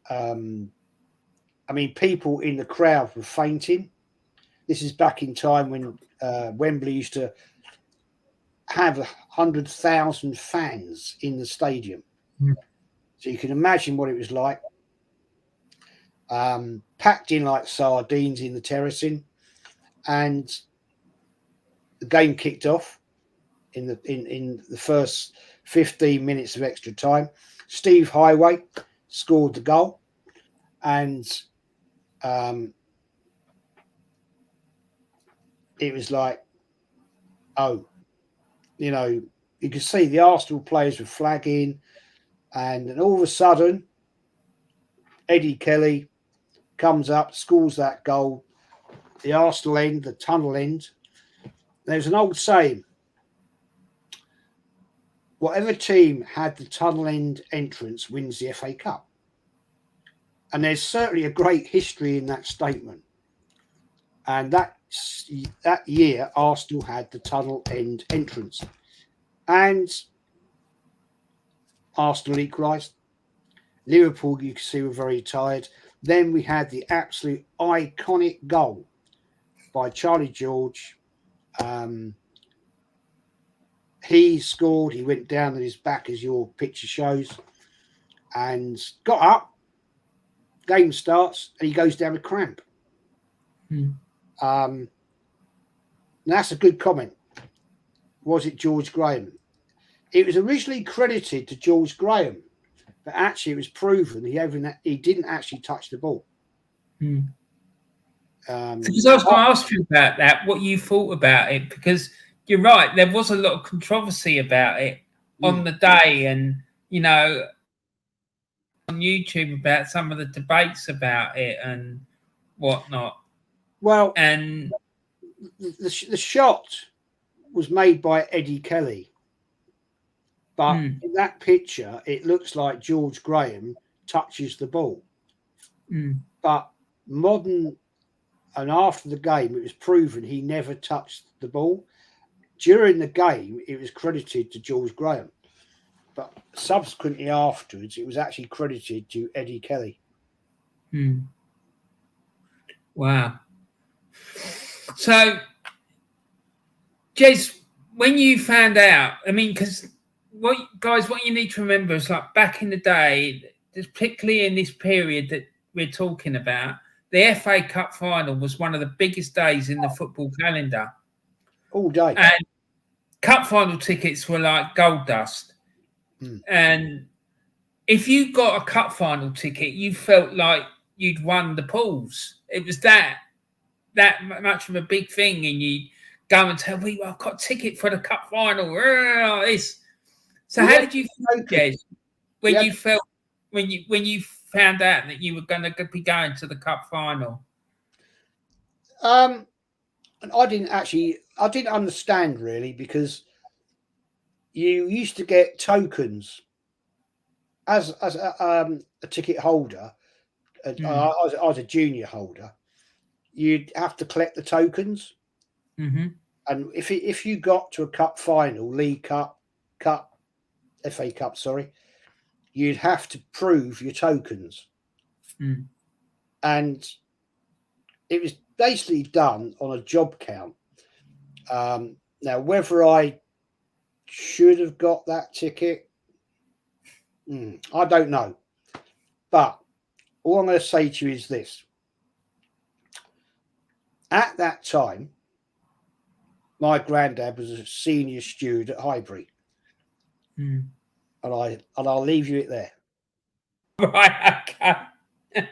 I mean, people in the crowd were fainting. This is back in time when Wembley used to have 100,000 fans in the stadium. Mm. So you can imagine what it was like. Packed in like sardines in the terracing, and the game kicked off in the first 15 minutes of extra time. Steve Highway scored the goal, and it was like, oh, you know, you could see the Arsenal players were flagging, and then all of a sudden, Eddie Kelly comes up, scores that goal. The Arsenal end, the tunnel end. There's an old saying: whatever team had the tunnel end entrance wins the FA Cup. And there's certainly a great history in that statement. And that year, Arsenal had the tunnel end entrance. And Arsenal equalised. Liverpool, you can see, were very tired. Then we had the absolute iconic goal by Charlie George. He scored. He went down on his back, as your picture shows, and got up. Game starts, and he goes down with cramp. That's a good comment. Was it George Graham? It was originally credited to George Graham, but actually it was proven he didn't actually touch the ball. Because I was going to ask you about that, what you thought about it, because you're right, there was a lot of controversy about it on the day, and, you know, on YouTube about some of the debates about it and whatnot. Well, and the shot was made by Eddie Kelly, but in that picture, it looks like George Graham touches the ball. But modern and after the game, it was proven he never touched the ball. During the game, it was credited to George Graham. But subsequently afterwards, it was actually credited to Eddie Kelly. Wow. So, Jez, when you found out, I mean, because what you need to remember is, like, back in the day, particularly in this period that we're talking about, the FA Cup final was one of the biggest days in the football calendar. All day. And cup final tickets were like gold dust. And if you got a cup final ticket, you felt like you'd won the pools. It was that much of a big thing, and you go and tell people, I've got a ticket for the cup final. So how did you feel, Jez, when you found out that you were going to be going to the cup final? And I didn't understand really, because you used to get tokens as a ticket holder. I was a junior holder. You'd have to collect the tokens, and if you got to a cup final, League Cup, FA Cup, you'd have to prove your tokens, and it was basically done on a job count. Now, whether I should have got that ticket, I don't know. But all I'm going to say to you is this. At that time, my granddad was a senior steward at Highbury. And I'll leave you it there. Right, okay.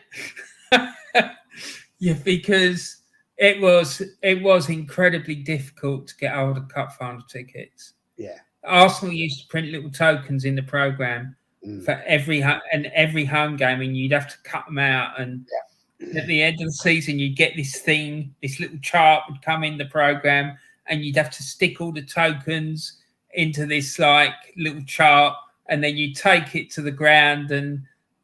Yeah, because it was incredibly difficult to get hold of cup final tickets. Yeah. Arsenal used to print little tokens in the programme for every home game, and you'd have to cut them out. And at the end of the season, you get this thing, this little chart would come in the program, and you'd have to stick all the tokens into this like little chart, and then you take it to the ground and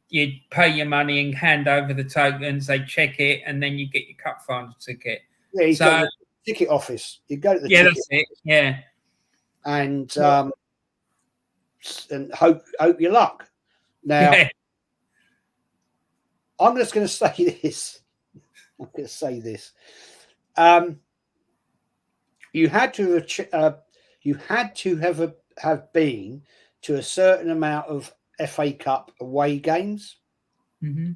you pay your money and hand over the tokens. They check it, and then you get your cup final ticket. Yeah, you So go to the ticket office. You go to the yeah, ticket that's it. Yeah, and hope you luck. Now, yeah. I'm just going to say this. I'm going to say this. You had to have been to a certain amount of FA Cup away games to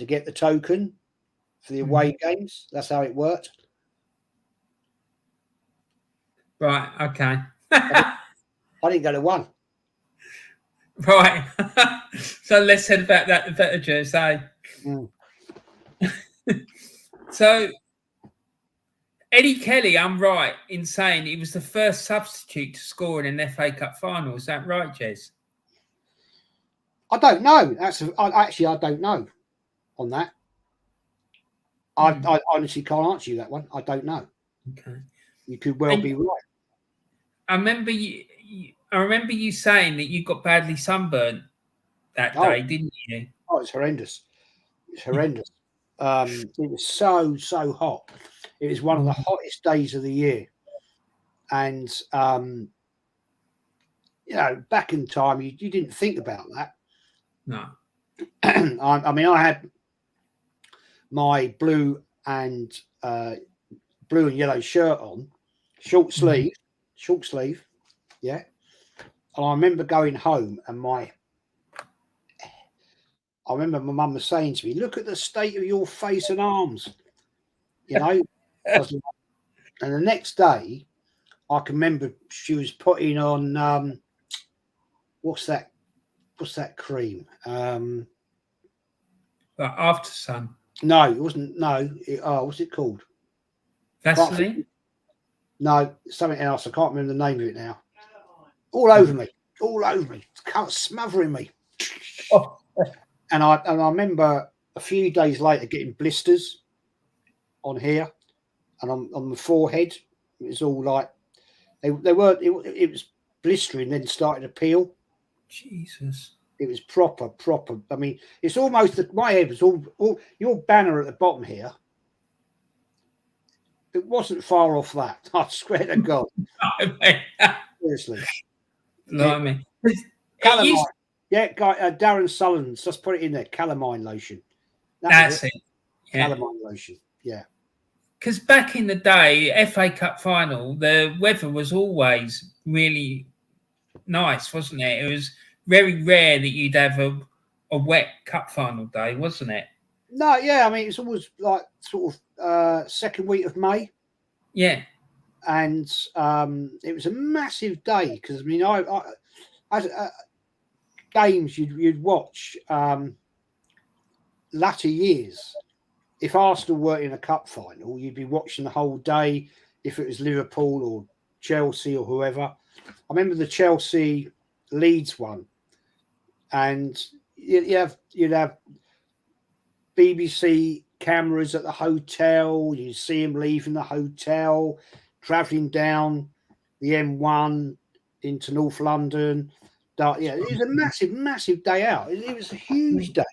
get the token for the away games. That's how it worked. Right. Okay. I didn't go to one. Right. So let's head about that the better, Jez, eh? So Eddie Kelly, I'm right in saying he was the first substitute to score in an FA Cup final. Is that right, Jez? I don't know. I don't know on that. I honestly can't answer you that one. I don't know. Okay. You could well be right. I remember you saying that you got badly sunburnt that day, didn't you? Oh, it's horrendous. It's horrendous. It was so hot. It was one of the hottest days of the year. And, back in time, you didn't think about that. No. I mean, I had my blue and yellow shirt on, short sleeve, yeah. And I remember going home and I remember my mum was saying to me, "Look at the state of your face and arms," you know. And the next day, I can remember she was putting on what's that cream? After sun. No, it wasn't. No, what's it called? Vaseline? No, something else. I can't remember the name of it now. All over me, smothering me. Oh. And I remember a few days later getting blisters on here and on the forehead. It was all like it was blistering, then started to peel. Jesus. It was proper. I mean, it's almost my head was all your banner at the bottom here. It wasn't far off that. I swear to God. Seriously. Blimey. Calamine. Yeah, Darren Sullivan's just put it in there. Calamine lotion. That's it. Yeah. Calamine lotion. Yeah. Because back in the day, FA Cup final, the weather was always really nice, wasn't it? It was very rare that you'd have a wet cup final day, wasn't it? No, yeah. I mean, it's always like sort of second week of May. Yeah. And it was a massive day because, I mean, I games you'd watch latter years. If Arsenal were in a cup final, you'd be watching the whole day. If it was Liverpool or Chelsea or whoever, I remember the Chelsea Leeds one, and you'd have BBC cameras at the hotel. You'd see them leaving the hotel, travelling down the M1 into North London. Yeah, it was a massive day out. It was a huge day.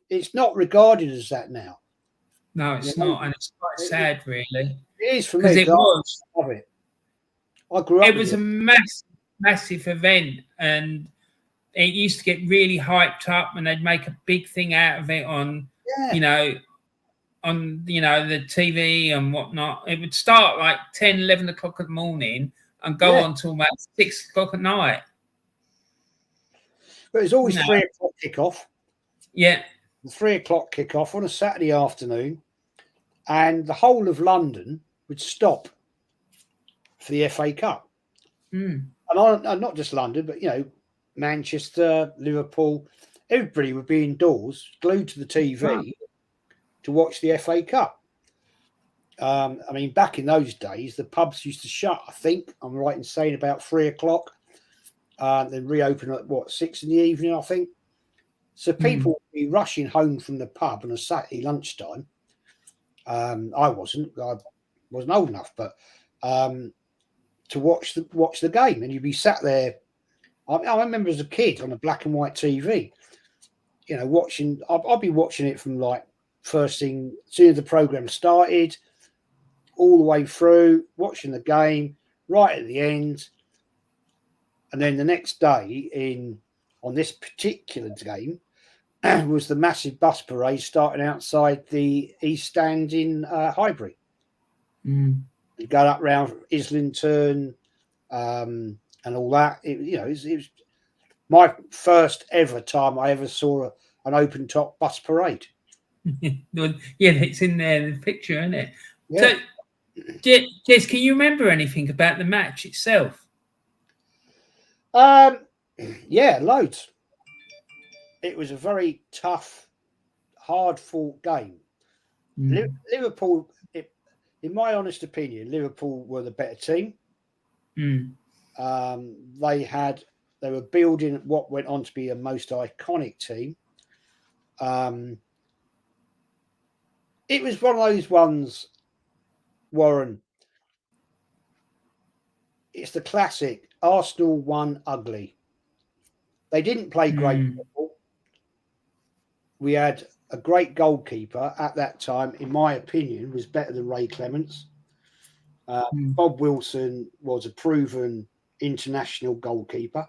It's not regarded as that now. No, it's not, and it's quite sad, really. It is for me. Because it was. I grew up. It was a massive event, and it used to get really hyped up, and they'd make a big thing out of it on, the TV and whatnot. It would start like 10, 11 o'clock in the morning and go on till about 6 o'clock at night. But it's always 3 o'clock kickoff. Yeah. The 3 o'clock kickoff on a Saturday afternoon, and the whole of London would stop for the FA Cup. And not just London, but, Manchester, Liverpool, everybody would be indoors, glued to the TV to watch the FA Cup. I mean, back in those days, the pubs used to shut, I think, I'm right in saying about 3 o'clock. Then reopen at 6 in the evening, I think. So people would be rushing home from the pub on a Saturday lunchtime. I wasn't old enough, but to watch the game, and you'd be sat there. I remember as a kid on a black and white TV, watching. I'd be watching it from like first thing, as soon as the program started, all the way through, watching the game right at the end, and then the next day on this particular game was the massive bus parade starting outside the East Stand in Highbury. You go up round Islington and all that. It was my first ever time I ever saw an open top bus parade. Yeah, it's in there in the picture, isn't it? Yeah. So, Jez, can you remember anything about the match itself? Yeah, loads. It was a very tough, hard-fought game. Liverpool, in my honest opinion, Liverpool were the better team. They were building what went on to be a most iconic team. It was one of those ones, Warren. It's the classic. Arsenal won ugly. They didn't play great football. We had a great goalkeeper at that time, in my opinion, was better than Ray Clements. Bob Wilson was a proven international goalkeeper.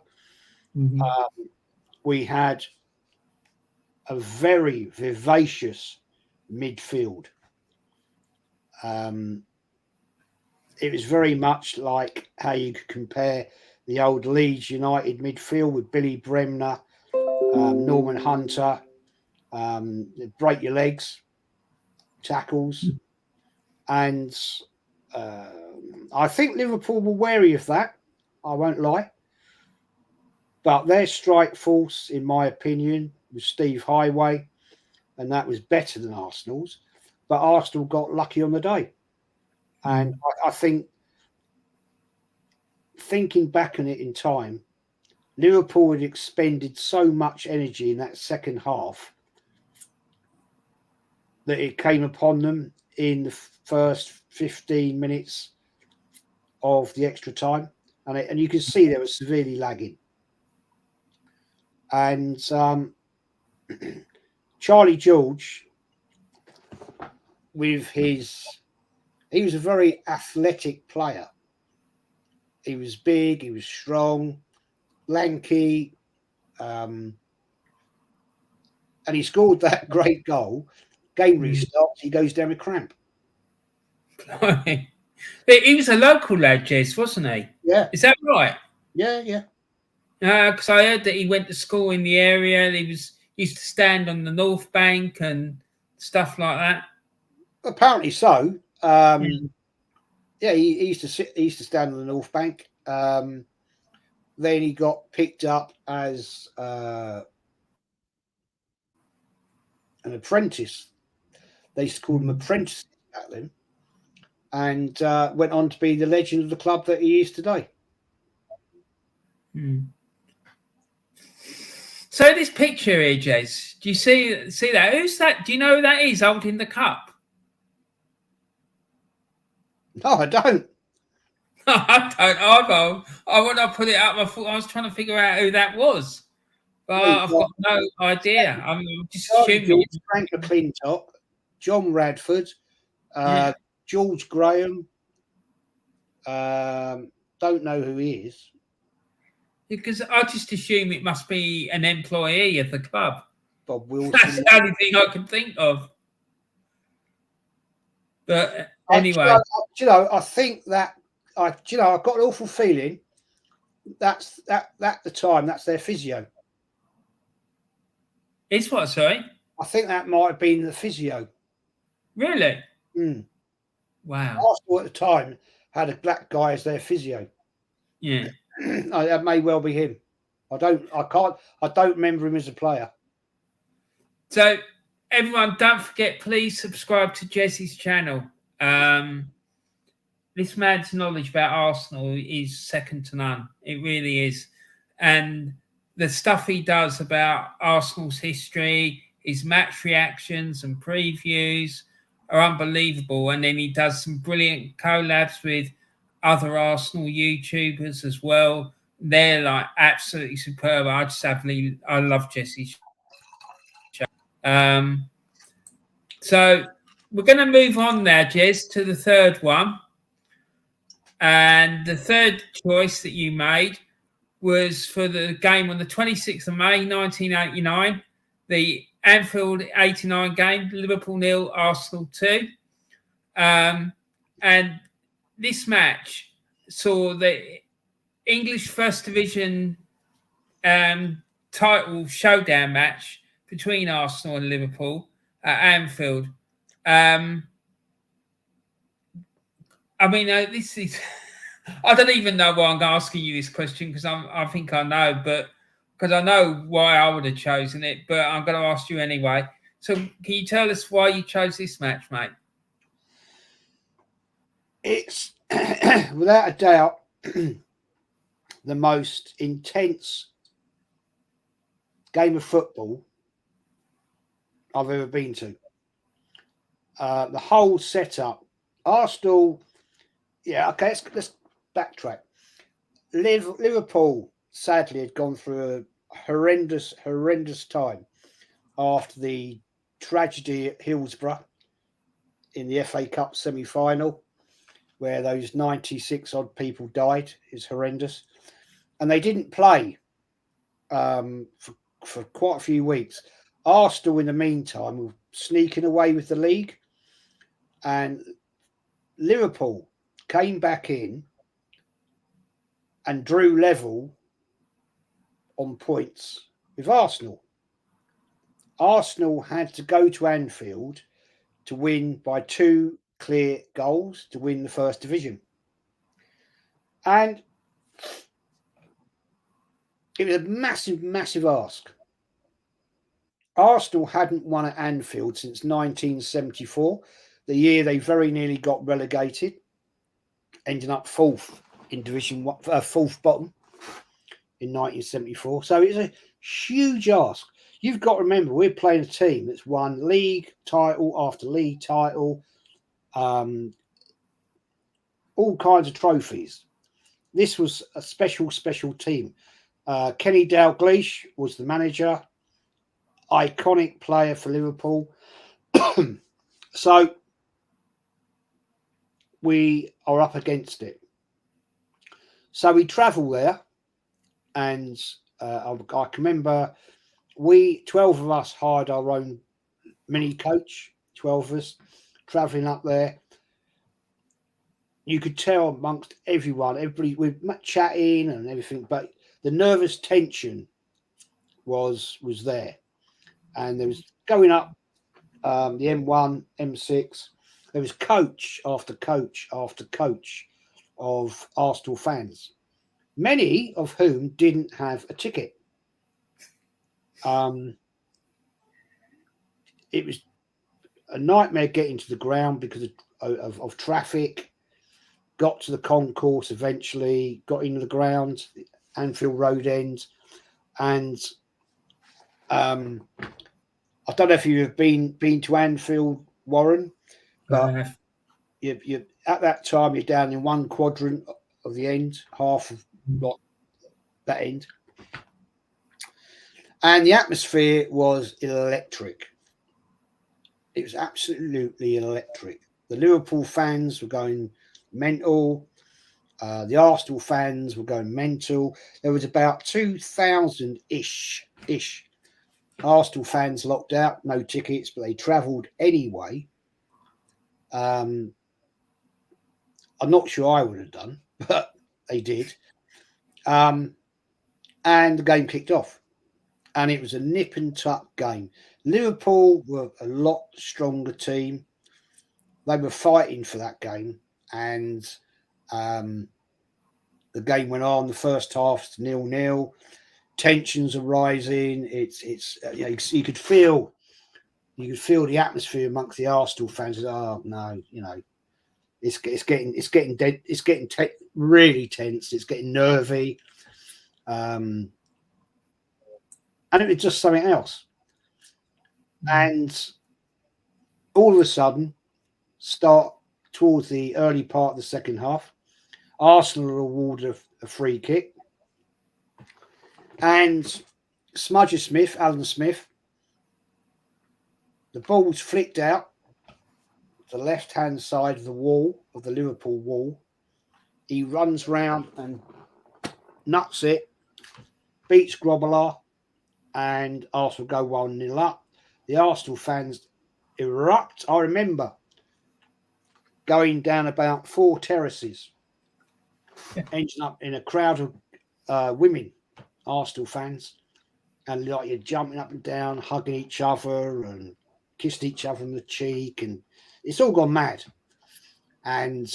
We had a very vivacious midfield. It was very much like how you could compare the old Leeds United midfield with Billy Bremner, Norman Hunter, break your legs, tackles. And I think Liverpool were wary of that. I won't lie. But their strike force, in my opinion, was Steve Highway, and that was better than Arsenal's. But Arsenal got lucky on the day. And I think, thinking back on it in time, Liverpool had expended so much energy in that second half that it came upon them in the first 15 minutes of the extra time. And you can see they were severely lagging. And Charlie George, he was a very athletic player. He was big, he was strong, lanky, and he scored that great goal. Game restarts, he goes down with cramp. He was a local lad, Jez, wasn't he? Yeah. Is that right? Yeah. Because I heard that he went to school in the area. He used to stand on the North Bank and stuff like that. Apparently so. Yeah, he used to stand on the North Bank. Then he got picked up as an apprentice. They used to call him apprentice back then, and went on to be the legend of the club that he is today. So this picture here, Jez, do you see that? Who's that? Do you know who that is holding the cup? No, I don't. I don't. I when I put it up, I thought I was trying to figure out who that was, but I've got no idea. I'm just assuming. Frank McClintock, John Radford, George Graham. Don't know who he is. Because I just assume it must be an employee of the club. Bob Wilson. That's the only thing I can think of. But anyway, I think that I've got an awful feeling that's the time that's their physio. It's what, sorry? I think that might have been the physio. Really? Wow. Arsenal at the time had a black guy as their physio. Yeah. That may well be him. I don't remember him as a player. So everyone, don't forget, please subscribe to Jez's channel. This man's knowledge about Arsenal is second to none. It really is. And the stuff he does about Arsenal's history, his match reactions and previews are unbelievable. And then he does some brilliant collabs with other Arsenal YouTubers as well. They're like absolutely superb. I love Jesse's show. So we're going to move on now, Jez, to the third one. And the third choice that you made was for the game on the 26th of May, 1989, the Anfield 89 game, Liverpool 0, Arsenal 2. And this match saw the English First Division title showdown match between Arsenal and Liverpool at Anfield. I mean, this is... I don't even know why I'm asking you this question, because I think I know, but because I know why I would have chosen it, but I'm going to ask you anyway. So can you tell us why you chose this match, mate? It's, without a doubt, the most intense game of football I've ever been to. The whole setup, Arsenal, yeah, okay, let's backtrack. Liverpool sadly had gone through a horrendous time after the tragedy at Hillsborough in the FA Cup semi-final, where those 96 odd people died. Is horrendous, and they didn't play for quite a few weeks. Arsenal, in the meantime, were sneaking away with the league, and Liverpool came back in and drew level on points with Arsenal. Arsenal had to go to Anfield to win by 2 clear goals to win the First Division. And it was a massive ask. Arsenal hadn't won at Anfield since 1974, the year they very nearly got relegated, ending up 4th in Division 1, 4th bottom in 1974. So it's a huge ask. You've got to remember, we're playing a team that's won league title after league title, all kinds of trophies. This was a special team. Kenny Dalglish was the manager, iconic player for Liverpool. So we are up against it. So we travel there, and I can remember 12 of us hired our own mini coach, 12 of us travelling up there. You could tell amongst everybody we're chatting and everything, but the nervous tension was there. And there was going up the M1, M6, there was coach after coach after coach of Arsenal fans, many of whom didn't have a ticket. It was a nightmare getting to the ground because of traffic. Got to the concourse eventually, got into the ground, Anfield Road end, and I don't know if you've been to Anfield, Warren, but you at that time you're down in one quadrant of the end, half of that end, and the atmosphere was electric. It was absolutely electric. The Liverpool fans were going mental. The Arsenal fans were going mental. There was about 2,000-ish Arsenal fans locked out, no tickets, but they travelled anyway. I'm not sure I would have done, but they did. And the game kicked off. And it was a nip and tuck game. Liverpool were a lot stronger team. They were fighting for that game. And the game went on. The first half 0-0. Tensions are rising. You could feel the atmosphere amongst the Arsenal fans. Oh no, it's getting dead. It's getting really tense. It's getting nervy. And it was just something else. And all of a sudden, start towards the early part of the second half, Arsenal are awarded a free kick. And Smudger Smith, Alan Smith, the ball's flicked out the left-hand side of the wall, of the Liverpool wall. He runs round and nuts it, beats Grobbelaar, and Arsenal go 1-0 up. The Arsenal fans erupt. I remember going down about 4 terraces, ending up in a crowd of women, Arsenal fans, and like you're jumping up and down, hugging each other and kissed each other on the cheek, and it's all gone mad. And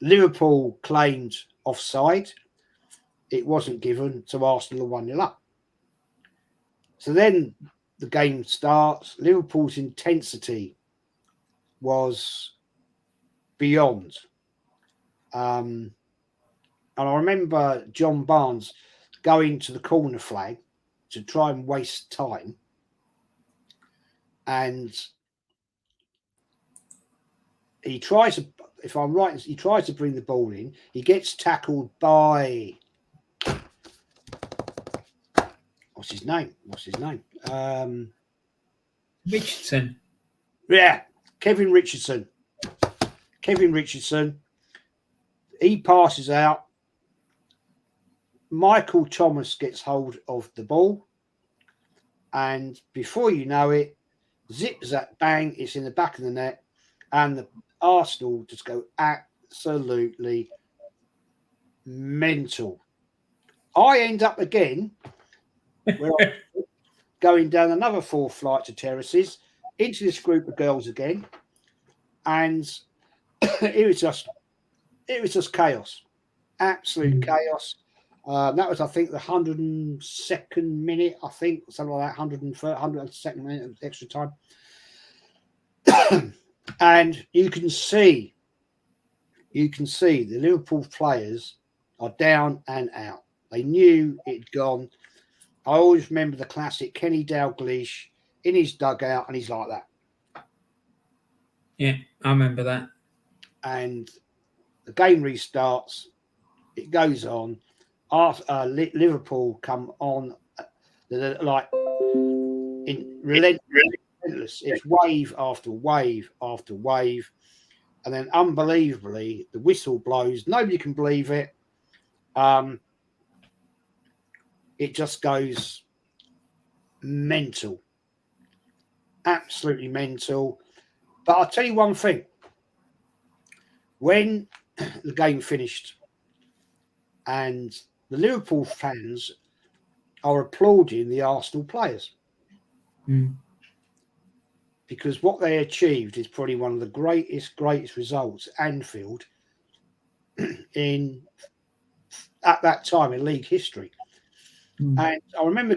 Liverpool claimed offside. It wasn't given, so Arsenal are 1-0 up. So then the game starts. Liverpool's intensity was beyond. And I remember John Barnes going to the corner flag to try and waste time. And he tries to, if I'm right, he tries to bring the ball in. He gets tackled by, what's his name? Richardson. Yeah, Kevin Richardson. He passes out. Michael Thomas gets hold of the ball. And before you know it, zip, zap, bang, it's in the back of the net. And the Arsenal just go absolutely mental. I end up again where I'm going down another 4 flights of terraces into this group of girls again. And it was just chaos, absolute chaos. That was, I think, the 102nd minute, I think, something like that, 102nd minute of extra time. And you can see the Liverpool players are down and out. They knew it'd gone. I always remember the classic Kenny Dalglish in his dugout, and he's like that. Yeah, I remember that. And the game restarts. It goes on. Liverpool come on like in relentless. It's wave after wave after wave. And then unbelievably, the whistle blows. Nobody can believe it. It just goes mental. Absolutely mental. But I'll tell you one thing. When the game finished and the Liverpool fans are applauding the Arsenal players. Because what they achieved is probably one of the greatest results at Anfield at that time in league history. And I remember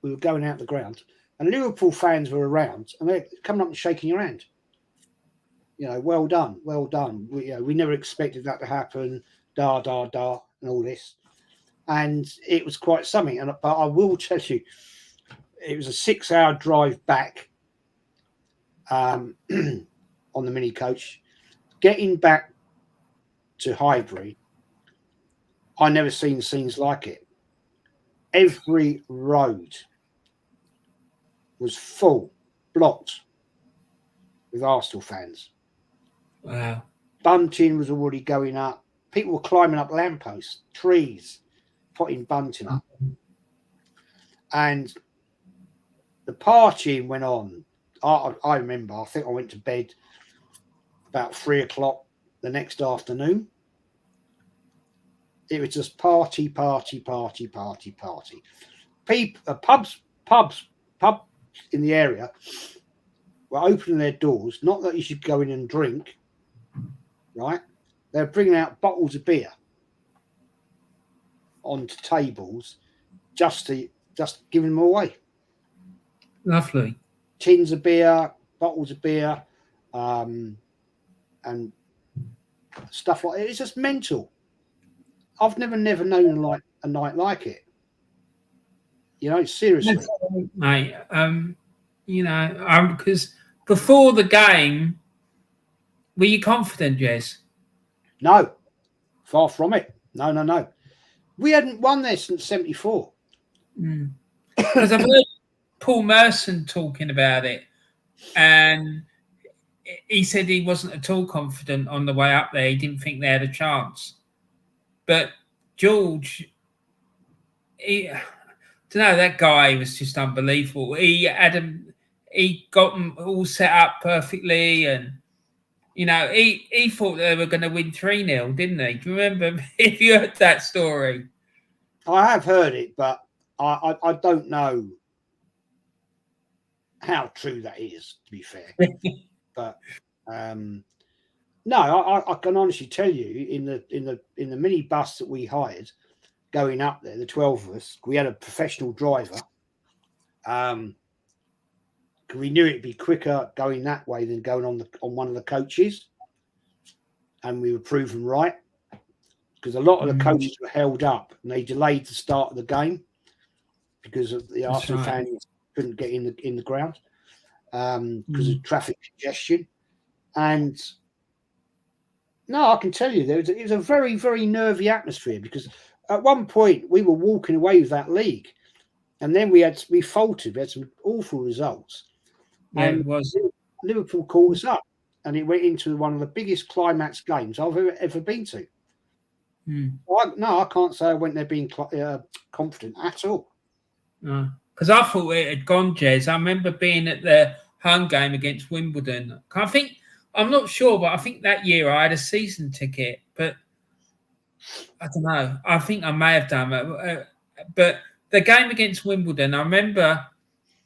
we were going out the ground, and Liverpool fans were around, and they're coming up and shaking your hand. You know, well done. We never expected that to happen, and all this. And it was quite something. But I will tell you, it was a 6-hour drive back on the mini coach. Getting back to Highbury, I never seen scenes like it. Every road was full, blocked with Arsenal fans. Wow. Bunting was already going up. People were climbing up lampposts, trees, putting bunting up. And the partying went on. I remember, I think I went to bed about 3 o'clock the next afternoon. It was just party. People, pubs in the area were opening their doors. Not that you should go in and drink, right? They're bringing out bottles of beer onto tables just giving them away. Lovely. Tins of beer, bottles of beer, and stuff like it. It's just mental. I've never known a night like it. Seriously, mate. Because before the game, were you confident, Jez? No, far from it. No. We hadn't won there since '74. Because I've heard Paul Merson talking about it, and he said he wasn't at all confident on the way up there. He didn't think they had a chance. But George, that guy was just unbelievable. He got them all set up perfectly, and he thought they were going to win 3-0, didn't he? Do you remember if you heard that story? I have heard it, but I don't know how true that is, to be fair. But no, I can honestly tell you, in the mini bus that we hired going up there, the 12 of us, we had a professional driver. We knew it'd be quicker going that way than going on one of the coaches, and we were proven right, because a lot of the coaches were held up and they delayed the start of the game because of the Arsenal fans couldn't get in the ground because of traffic congestion. And no, I can tell you, it was a very, very nervy atmosphere, because at one point we were walking away with that league, and then we faltered. We had some awful results. Yeah, and it was. Liverpool called us up, and it went into one of the biggest climax games I've ever been to. I can't say I went there being confident at all. Because I thought it had gone, Jez. I remember being at the home game against Wimbledon. I'm not sure, but I think that year I had a season ticket, but I don't know. I think I may have done it. But the game against Wimbledon, I remember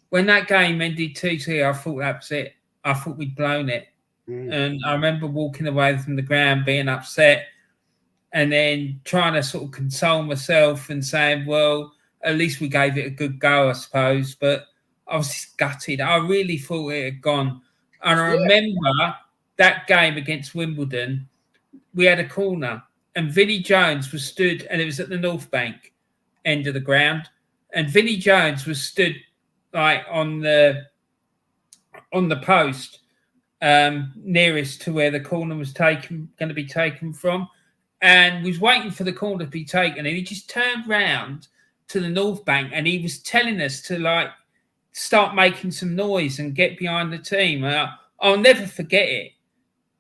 when that game ended 2-2, I thought that was it. I thought we'd blown it. And I remember walking away from the ground being upset, and then trying to sort of console myself and saying, well, at least we gave it a good go, I suppose. But I was just gutted. I really thought it had gone. And I remember that game against Wimbledon, we had a corner, and Vinnie Jones was stood, and it was at the North Bank end of the ground, and Vinnie Jones was stood like on the post nearest to where the corner was going to be taken from, and was waiting for the corner to be taken, and he just turned round to the North Bank, and he was telling us to like start making some noise and get behind the team. I'll never forget it.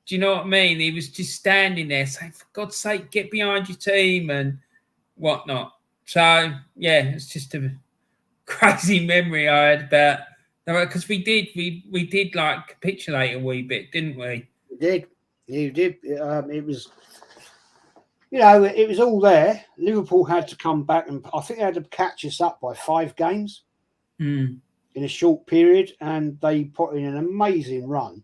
Do you know what I mean? He was just standing there saying, for God's sake, get behind your team and whatnot. So yeah, it's just a crazy memory I had about, because we did like capitulate a wee bit, didn't we? We did. You did. It was, it was all there. Liverpool had to come back, and I think they had to catch us up by 5 games in a short period, and they put in an amazing run.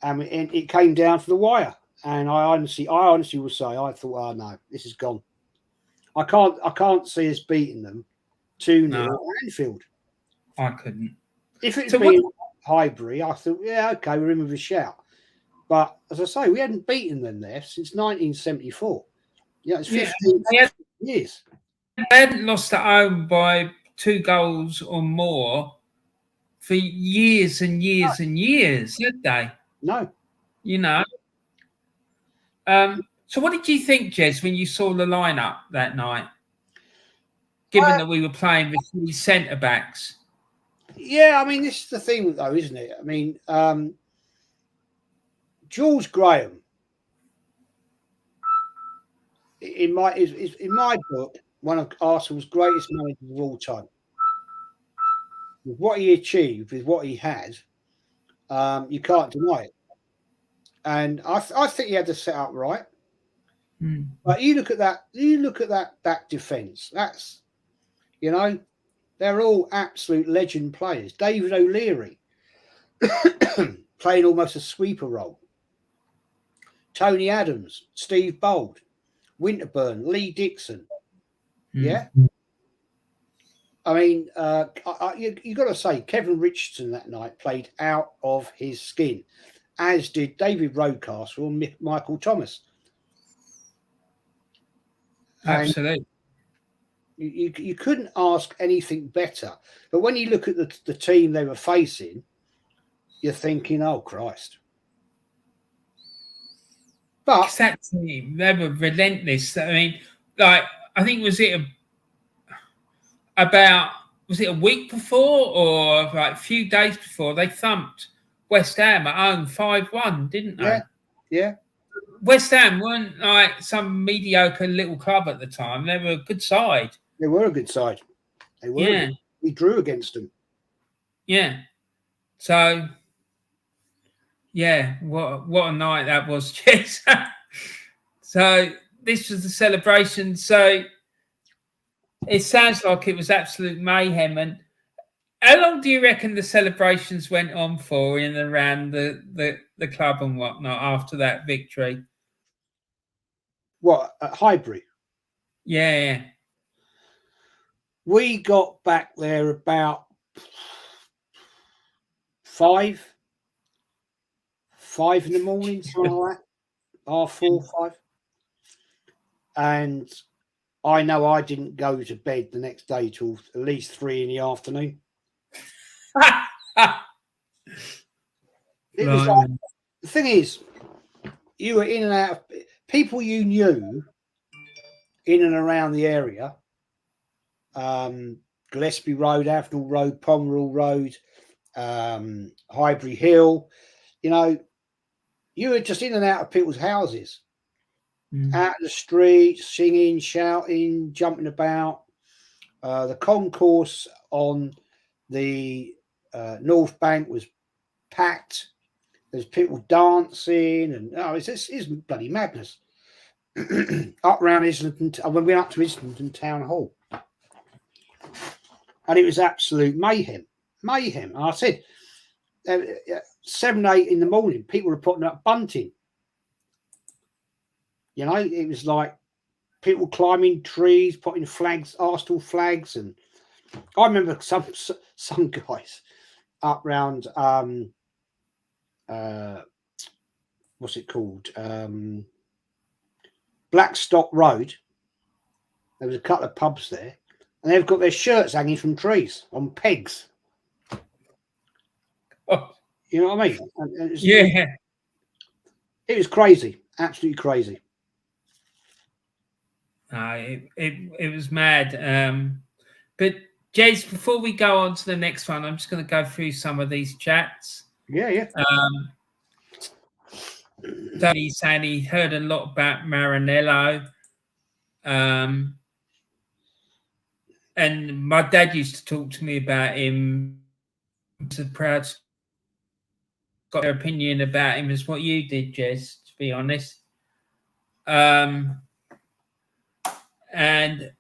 And it came down to the wire. And I honestly will say, I thought, oh no, this is gone. I can't see us beating them 2-0 at Anfield. I couldn't. If it's been Highbury, I thought, yeah, okay, we're in with a shout. But as I say, we hadn't beaten them there since 1974. Yeah, it's 15 years. They hadn't lost at home by 2 goals or more for years and years and years, had they? No. So what did you think, Jez, when you saw the lineup that night? Given that we were playing with 3 centre backs. Yeah, I mean, this is the thing, though, isn't it? I mean, George Graham, in my book, one of Arsenal's greatest managers of all time. With what he achieved, with what he had, you can't deny it. And I think he had the set up right. But you look at that back defence. That's, they're all absolute legend players. David O'Leary playing almost a sweeper role. Tony Adams, Steve Bold, Winterburn, Lee Dixon. Yeah. I mean, you got to say, Kevin Richardson that night played out of his skin, as did David Rocastle and Michael Thomas. Absolutely. You couldn't ask anything better. But when you look at the team they were facing, you're thinking, oh, Christ. But that team, they were relentless. I mean, like, I think was it a week before or like a few days before they thumped West Ham at home 5-1, didn't they? Yeah. West Ham weren't like some mediocre little club at the time. They were a good side. They were a good side. They were. Yeah. We drew against them. Yeah. So, yeah, what a night that was, Jez. So this was the celebration. So it sounds like it was absolute mayhem. And how long do you reckon the celebrations went on for in and around the club and whatnot after that victory? What, at Highbury? Yeah. We got back there about 5 in the morning, something like that. 4, 5. And I know I didn't go to bed the next day till at least 3 in the afternoon. It was like, the thing is, you were in and out of people you knew in and around the area. Gillespie Road, Avenel Road, Pomerol Road, Highbury Hill. You know, you were just in and out of people's houses, out the streets, singing, shouting, jumping about. The concourse on the North Bank was packed. There's people dancing, and it's bloody madness. Up round Islington, when we went up to Islington Town Hall, and it was absolute mayhem. And I said, 7, 8 in the morning, people were putting up bunting. You know, it was like people climbing trees, putting flags, Arsenal flags, and I remember some guys up round what's it called? Blackstock Road. There was a couple of pubs there, and they've got their shirts hanging from trees on pegs. Oh. You know what I mean? And it was crazy, absolutely crazy. It was mad. But Jez, before we go on to the next one, I'm just going to go through some of these chats. Yeah. Tony saying he heard a lot about Maranello. And my dad used to talk to me about him. So proud got their opinion about him as what you did, Jez, to be honest. And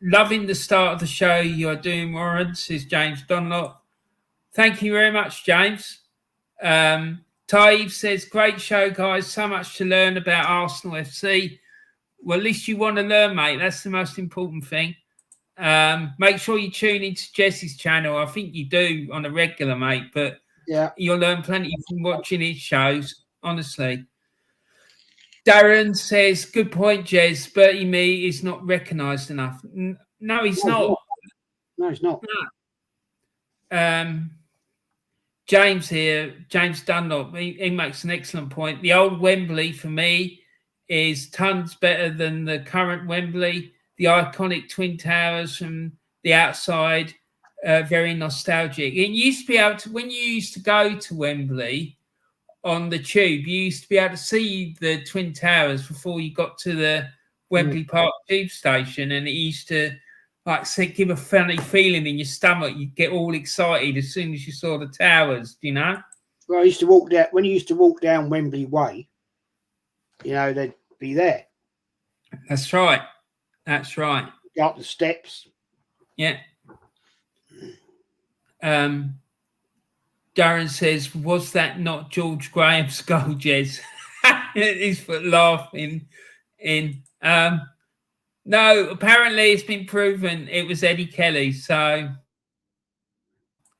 loving the start of the show you're doing, Warren, says James Dunlop. Thank you very much, James. Taib says, great show, guys. So much to learn about Arsenal FC. Well, at least you want to learn, mate. That's the most important thing. Make sure you tune into Jess's channel. I think you do on a regular, mate, but yeah, you'll learn plenty from watching his shows, honestly. Darren says, good point, Jez. Bertie Mee is not recognised enough. No, he's not. No, he's not. No. James here, James Dunlop, he makes an excellent point. The old Wembley, for me, is tons better than the current Wembley. The iconic Twin Towers from the outside, very nostalgic. And you used to be able to, when you used to go to Wembley on the tube, you used to be able to see the Twin Towers before you got to the Wembley Park tube station, and it used to give a funny feeling in your stomach. You'd get all excited as soon as you saw the towers, you know? Well, I used to walk down, when you used to walk down Wembley Way, you know, they'd be there. That's right. That's right. Go up the steps. Yeah. Darren says, was that not George Graham's goal, Jez? He's for laughing in. No, apparently it's been proven it was Eddie Kelly. So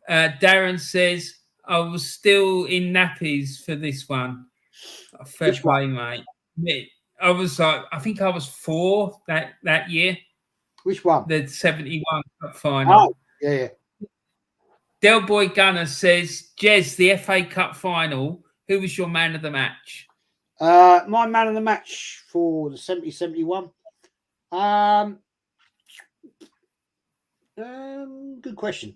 Darren says, I was still in nappies for this one. Fair play, mate. I was I think I was 4 that year. Which one? The 71 Cup final. Oh, yeah. Del Boy Gunner says, Jez, the FA Cup final, who was your man of the match? My man of the match for the 70-71. Good question.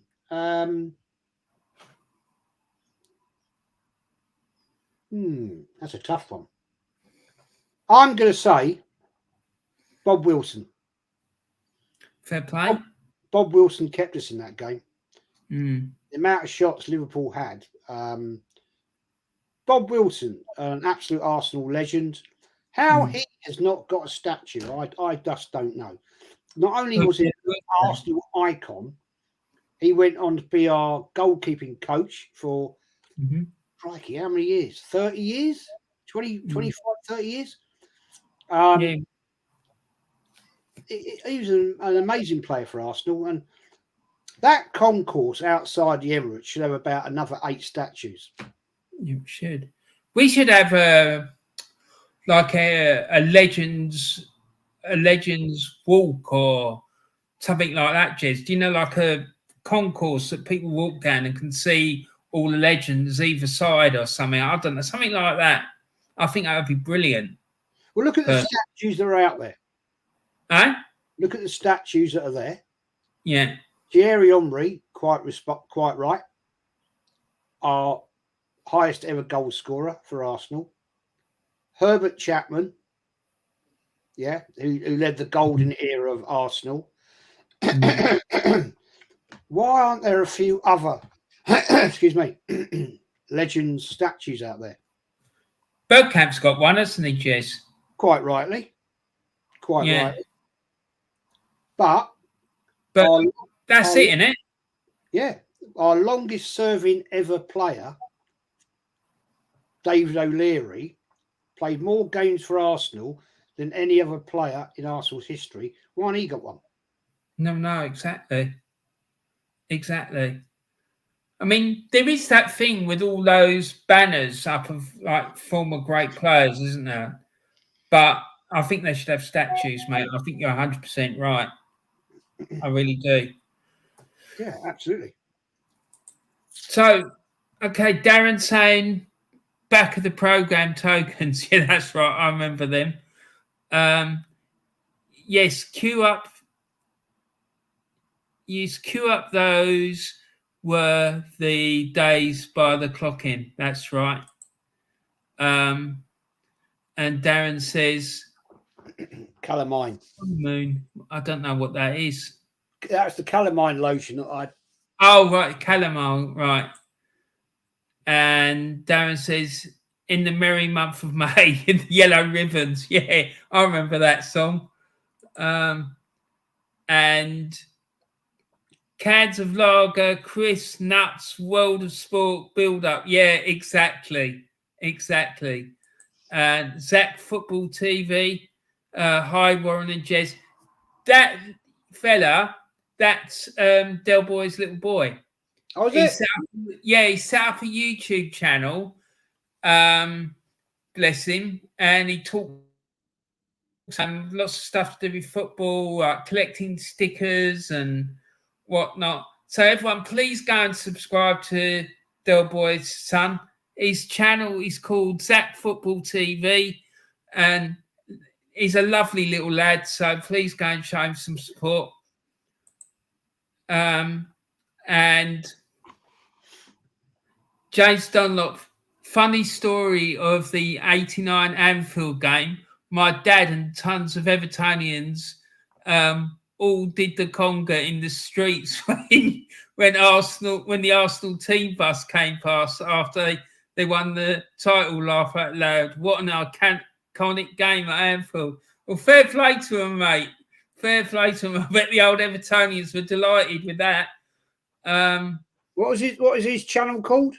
That's a tough one. I'm going to say Bob Wilson. Fair play. Bob Wilson kept us in that game. Mm. The amount of shots Liverpool had. Bob Wilson, an absolute Arsenal legend. How he has not got a statue, I just don't know. Not only was he an Arsenal icon, he went on to be our goalkeeping coach for, crikey, how many years? 30 years? 20, 25, 30 years? Yeah. He was an amazing player for Arsenal, and that concourse outside the Emirates should have about another 8 statues. You should. We should have a legends walk or something like that, Jez. Do you know, like a concourse that people walk down and can see all the legends either side or something? I don't know, something like that. I think that would be brilliant. Well, look at the statues that are out there. Look at the statues that are there. Yeah. Thierry Henry, quite right, our highest ever goal scorer for Arsenal. Herbert Chapman, who led the golden era of Arsenal. Why aren't there a few other, legends statues out there? Bergkamp's got one, hasn't he, Jez? Quite rightly. But that's it, isn't it? Yeah. Our longest serving ever player, David O'Leary, played more games for Arsenal than any other player in Arsenal's history. Why hasn't he got one? No, exactly. I mean, there is that thing with all those banners up of like former great players, isn't there? But I think they should have statues, mate. I think you're 100% right. I really do. Yeah, absolutely. So, okay, Darren saying back of the program tokens. Yeah, that's right. I remember them. Yes, queue up. Yes, queue up. Those were the days by the clock in. That's right. And Darren says, Calamine. Moon. I don't know what that is. That's the calamine lotion that I. Oh, right. Calamine. Right. And Darren says, in the merry month of May, in the yellow ribbons. Yeah, I remember that song. And cans of lager, Chris, nuts, world of sport, build up. Yeah, exactly. And Zach Football TV. Hi, Warren and Jez. That fella, that's Del Boy's little boy. Oh, is it? He set up a YouTube channel. Bless him. And he talks lots of stuff to do with football, like collecting stickers and whatnot. So everyone, please go and subscribe to Del Boy's son. His channel is called Zach Football TV, and he's a lovely little lad. So please go and show him some support. And James Dunlop, funny story of the 89 Anfield game. My dad and tons of Evertonians all did the conga in the streets when the Arsenal team bus came past after they won the title. Laugh out loud. What an iconic game at Anfield. Well, fair play to them, mate. Fair play to them. I bet the old Evertonians were delighted with that. What is his channel called?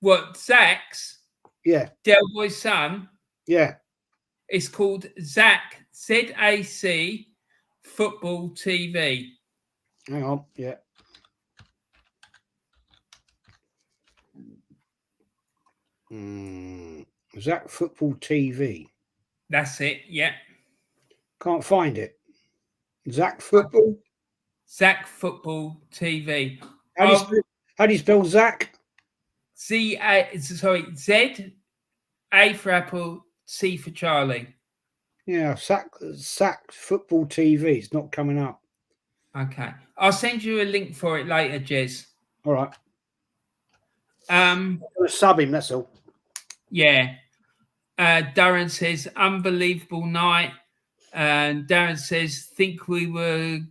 What, Zach's? Yeah. Del Boy's son? Yeah. It's called Zach, ZAC Football TV. Hang on, yeah. Zach Football TV. That's it, yeah. Can't find it. Zach Football. Zach Football TV. How do you spell Zach? Z A for Apple, C for Charlie. Yeah, Zach Football TV. It's not coming up. Okay, I'll send you a link for it later, Jez. All right. I'm gonna sub him. That's all. Yeah. Darren says unbelievable night. And Darren says think we were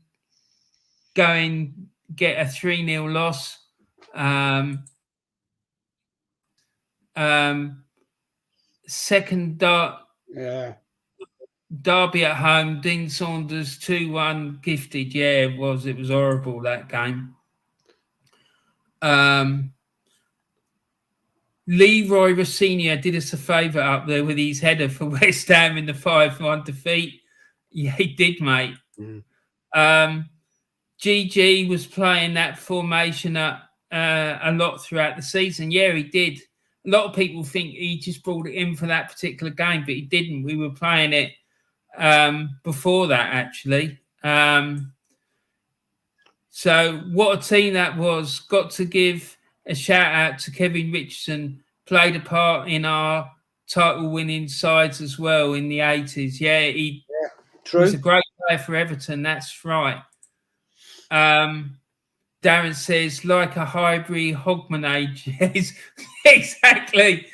going get a 3-0 loss. Second Derby at home, Dean Saunders 2-1 gifted. Yeah, it was horrible, that game. Leroy Rossini did us a favour up there with his header for West Ham in the 5-1 defeat. Yeah, he did, mate. GG was playing that formation a lot throughout the season. Yeah, he did. A lot of people think he just brought it in for that particular game, but he didn't. We were playing it before that, actually. So what a team that was. Got to give a shout out to Kevin Richardson, played a part in our title winning sides as well in the 80s. Yeah, true. He's a great player for Everton. That's right. Darren says, like a Highbury Hogmanay. Yes, exactly.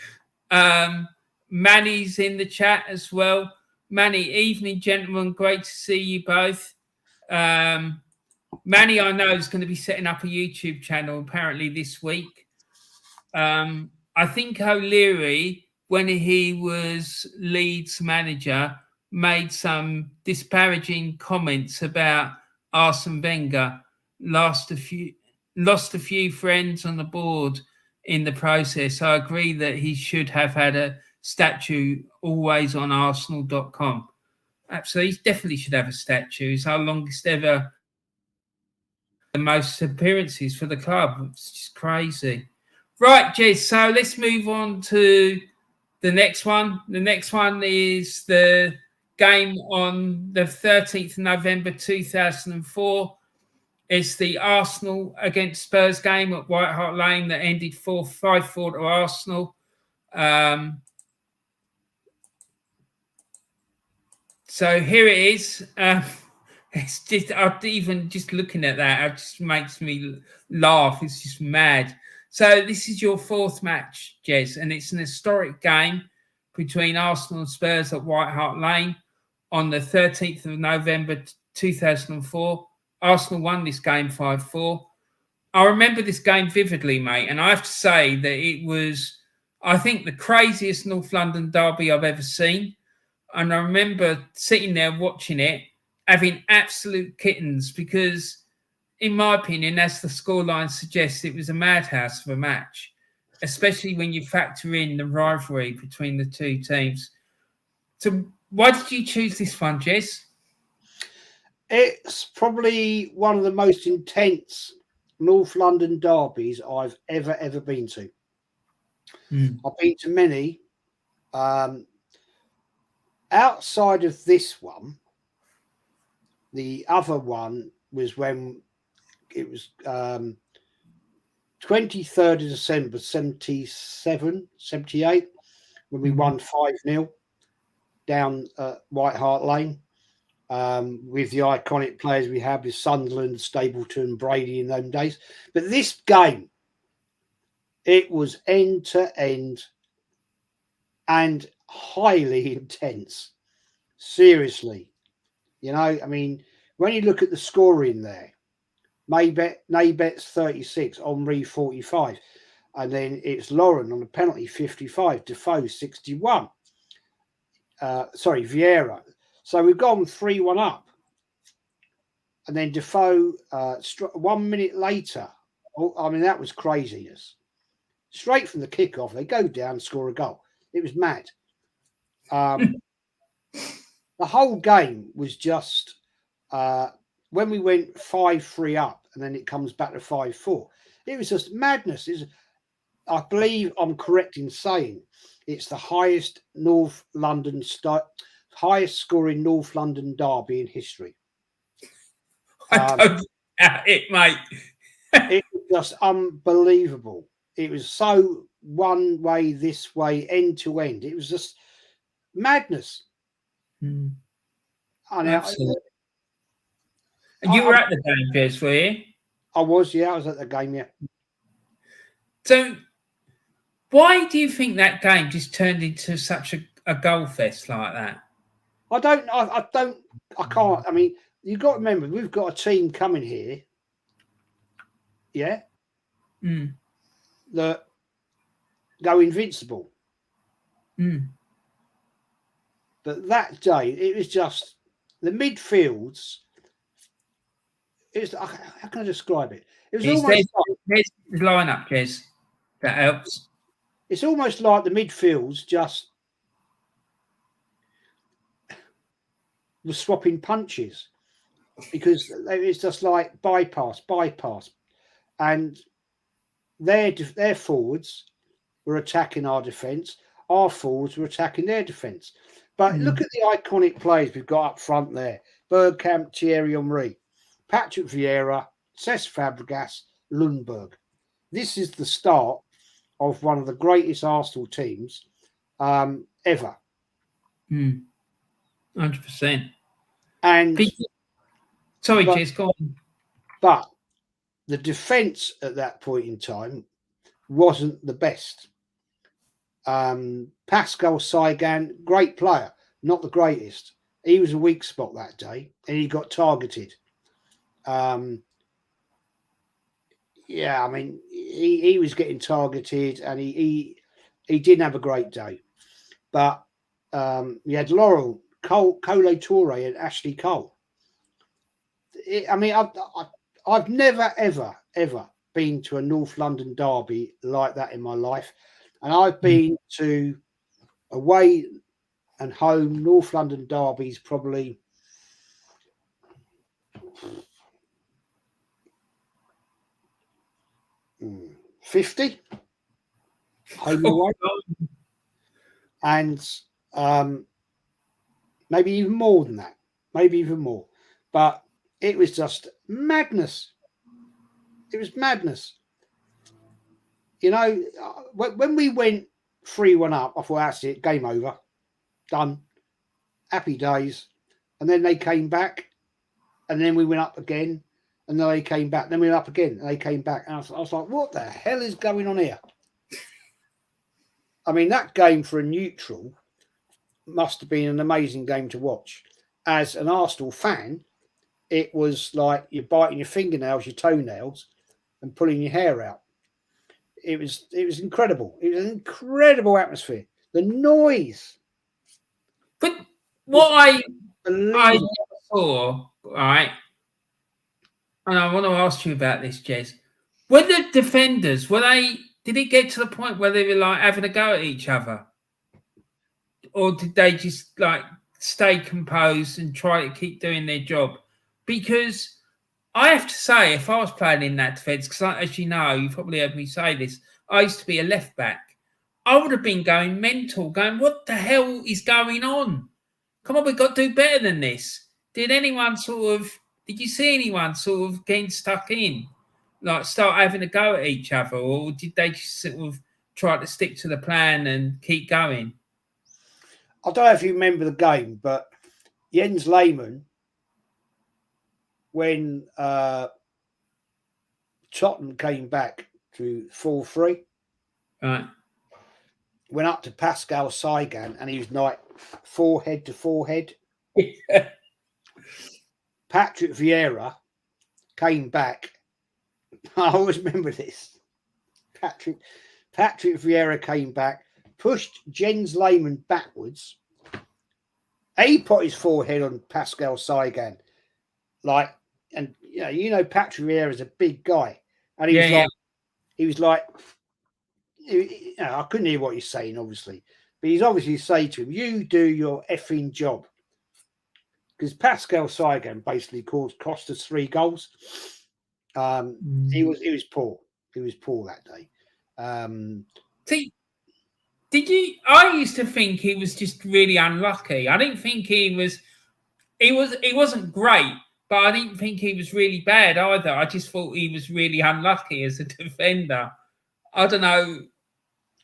Manny's in the chat as well. Manny, evening, gentlemen. Great to see you both. Manny, I know, is going to be setting up a YouTube channel apparently this week. I think O'Leary, when he was Leeds manager, made some disparaging comments about Arsene Wenger. Lost a few friends on the board in the process. I agree that he should have had a statue always on Arsenal.com. Absolutely, he definitely should have a statue. He's our longest ever, the most appearances for the club. It's just crazy. Right, Jez, so let's move on to the next one. The next one is the game on the 13th of November 2004. It's the Arsenal against Spurs game at White Hart Lane that ended 5-4 to Arsenal. So here it is. It's just, even just looking at that, it just makes me laugh. It's just mad. So this is your fourth match, Jez, and it's an historic game between Arsenal and Spurs at White Hart Lane on the 13th of November 2004. Arsenal won this game 5-4. I remember this game vividly, mate, and I have to say that it was, I think, the craziest North London derby I've ever seen. And I remember sitting there watching it, having absolute kittens, because, in my opinion, as the scoreline suggests, it was a madhouse of a match, especially when you factor in the rivalry between the two teams. So why did you choose this one, Jez? It's probably one of the most intense North London derbies I've ever been to. I've been to many. Outside of this one, the other one was when it was 23rd of December 78, when we won 5-0 down at White Hart Lane. With the iconic players we had with Sunderland, Stapleton, Brady in those days. But this game, it was end to end and highly intense. Seriously. You know, I mean, when you look at the scoring there, Naybet's 36, Henry 45, and then it's Lauren on the penalty 55, Defoe 61. Vieira. So we've gone 3-1 up. And then Defoe, 1 minute later, I mean, that was craziness. Straight from the kickoff, they go down, score a goal. It was mad. The whole game was just, when we went 5-3 up and then it comes back to 5-4, it was just madness. I believe I'm correct in saying it's the highest highest scoring North London derby in history. I don't doubt it, mate. It was just unbelievable. It was so one way, this way, end to end. It was just madness. Absolutely. And you were at the game, Jez, were you? I was at the game, yeah. So, why do you think that game just turned into such a goal fest like that? I can't. I mean, you've got to remember, we've got a team coming here, yeah, that go invincible. But that day, it was just the midfields. How can I describe it? It was almost there's the lineup, Jez. That helps. It's almost like the midfields just were swapping punches, because it's just like bypass, and their forwards were attacking our defence. Our forwards were attacking their defence. But look at the iconic players we've got up front there: Bergkamp, Thierry Henry, Patrick Vieira, Cesc Fabregas, Lundberg. This is the start of one of the greatest Arsenal teams ever. 100%. And sorry, Jez, go on. But the defence at that point in time wasn't the best. Pascal Saigan, great player, not the greatest. He was a weak spot that day, and he got targeted. Yeah, I mean, he was getting targeted, and he didn't have a great day. But you had Laurel, Kolo Touré, and Ashley Cole. I've never, ever been to a North London derby like that in my life. And I've been to away and home North London derbies probably 50 home away, and maybe even more than that, but it was just madness. It was madness. You know, when we went 3-1 up, I thought, that's it, game over, done, happy days. And then they came back, and then we went up again, and then they came back. Then we went up again, and they came back. And I was like, what the hell is going on here? I mean, that game for a neutral must have been an amazing game to watch. As an Arsenal fan, it was like you're biting your fingernails, your toenails, and pulling your hair out. It was incredible. It was an incredible atmosphere. The noise. But what I saw, right, and I want to ask you about this, Jez. Were the defenders, did it get to the point where they were like having a go at each other? Or did they just like stay composed and try to keep doing their job? Because I have to say, if I was playing in that defence, because as you know, you've probably heard me say this, I used to be a left back. I would have been going mental, going, what the hell is going on? Come on, we've got to do better than this. Did you see anyone sort of getting stuck in? Like start having a go at each other? Or did they just sort of try to stick to the plan and keep going? I don't know if you remember the game, but Jens Lehmann, when Tottenham came back to 4-3, right, went up to Pascal Saigan, and he was like forehead to forehead. Patrick Vieira came back. I always remember this. Patrick Vieira came back, pushed Jens Lehmann backwards. He put his forehead on Pascal Saigan, and Patrick Vieira is a big guy, and he was like, I couldn't hear what he's saying, obviously, but he's obviously saying to him, "You do your effing job," because Pascal Saigan basically cost us 3 goals. He was poor. He was poor that day. See, I used to think he was just really unlucky. I didn't think he wasn't great, but I didn't think he was really bad either. I just thought he was really unlucky as a defender. I don't know.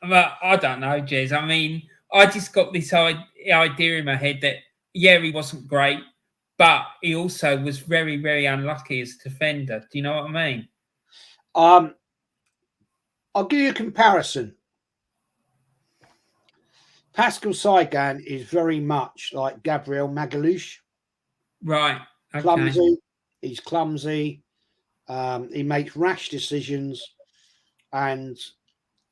I don't know, Jez. I mean, I just got this idea in my head that, yeah, he wasn't great, but he also was very, very unlucky as a defender. Do you know what I mean? I'll give you a comparison. Pascal Saigan is very much like Gabriel Magalhaes. Right. Okay. Clumsy. He's clumsy. He makes rash decisions. And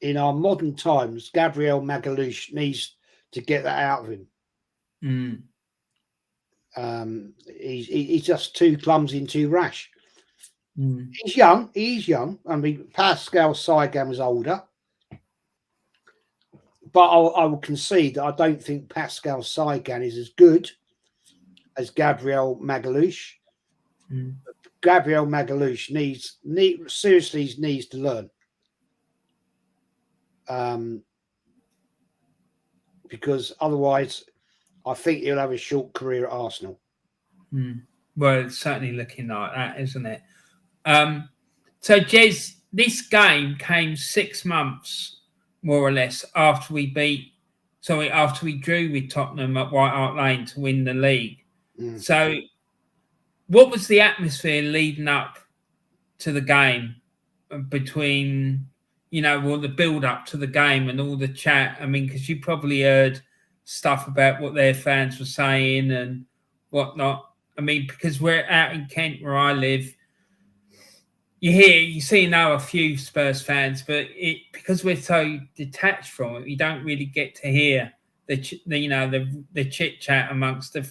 in our modern times, Gabriel Magalhaes needs to get that out of him. He's just too clumsy and too rash. He's young. He's young. I mean, Pascal Saigan was older. But I will concede that I don't think Pascal Saigan is as good as Gabriel Magalhaes. Gabriel Magalhaes seriously needs to learn. Because otherwise, I think he'll have a short career at Arsenal. Well, it's certainly looking like that, isn't it? So, Jez, this game came 6 months, more or less, after we drew with Tottenham at White Hart Lane to win the league. So, what was the atmosphere leading up to the game between, the build up to the game and all the chat? I mean, because you probably heard stuff about what their fans were saying and whatnot. I mean, because we're out in Kent where I live, you see now a few Spurs fans, but because we're so detached from it, you don't really get to hear the chit chat amongst the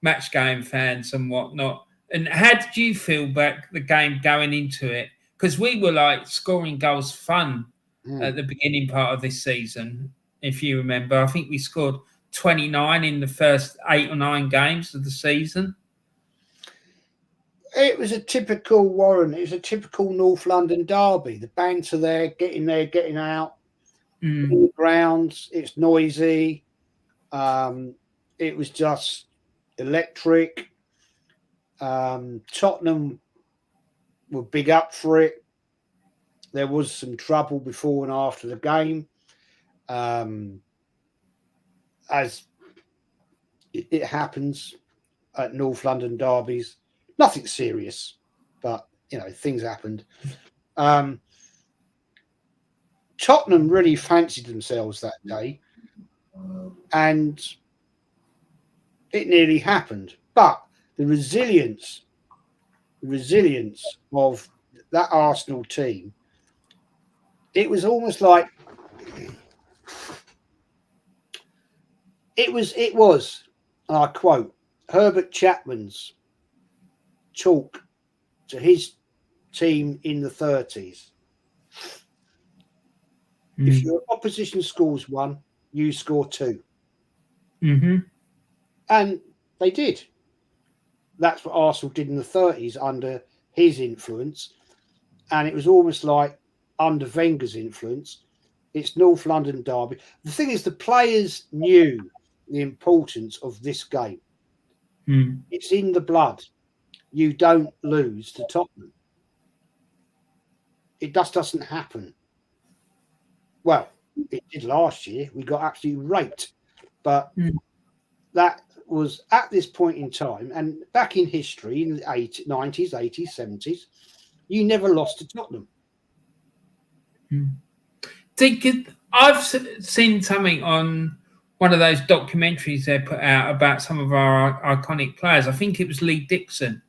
match game fans and whatnot. And how did you feel about the game going into it? Because we were like scoring goals fun at the beginning part of this season, if you remember. I think we scored 29 in the first 8 or 9 games of the season. It was a typical Warren. It was a typical North London derby. The banter there, getting out. In the grounds, it's noisy. It was just electric. Tottenham were big up for it. There was some trouble before and after the game. As it happens at North London derbies. Nothing serious, but, things happened. Tottenham really fancied themselves that day, and it nearly happened. But the resilience of that Arsenal team, it was almost like it was, and I quote, Herbert Chapman's talk to his team in the 30s. If your opposition scores 1, you score 2. And they did. That's what Arsenal did in the 30s under his influence. And it was almost like under Wenger's influence. It's North London derby. The thing is, the players knew the importance of this game. It's in the blood. You don't lose to Tottenham. It just doesn't happen. Well, it did last year. We got absolutely raped. But that was at this point in time, and back in history, in the 90s, 80s, 70s, you never lost to Tottenham. I've seen something on one of those documentaries they put out about some of our iconic players. I think it was Lee Dixon.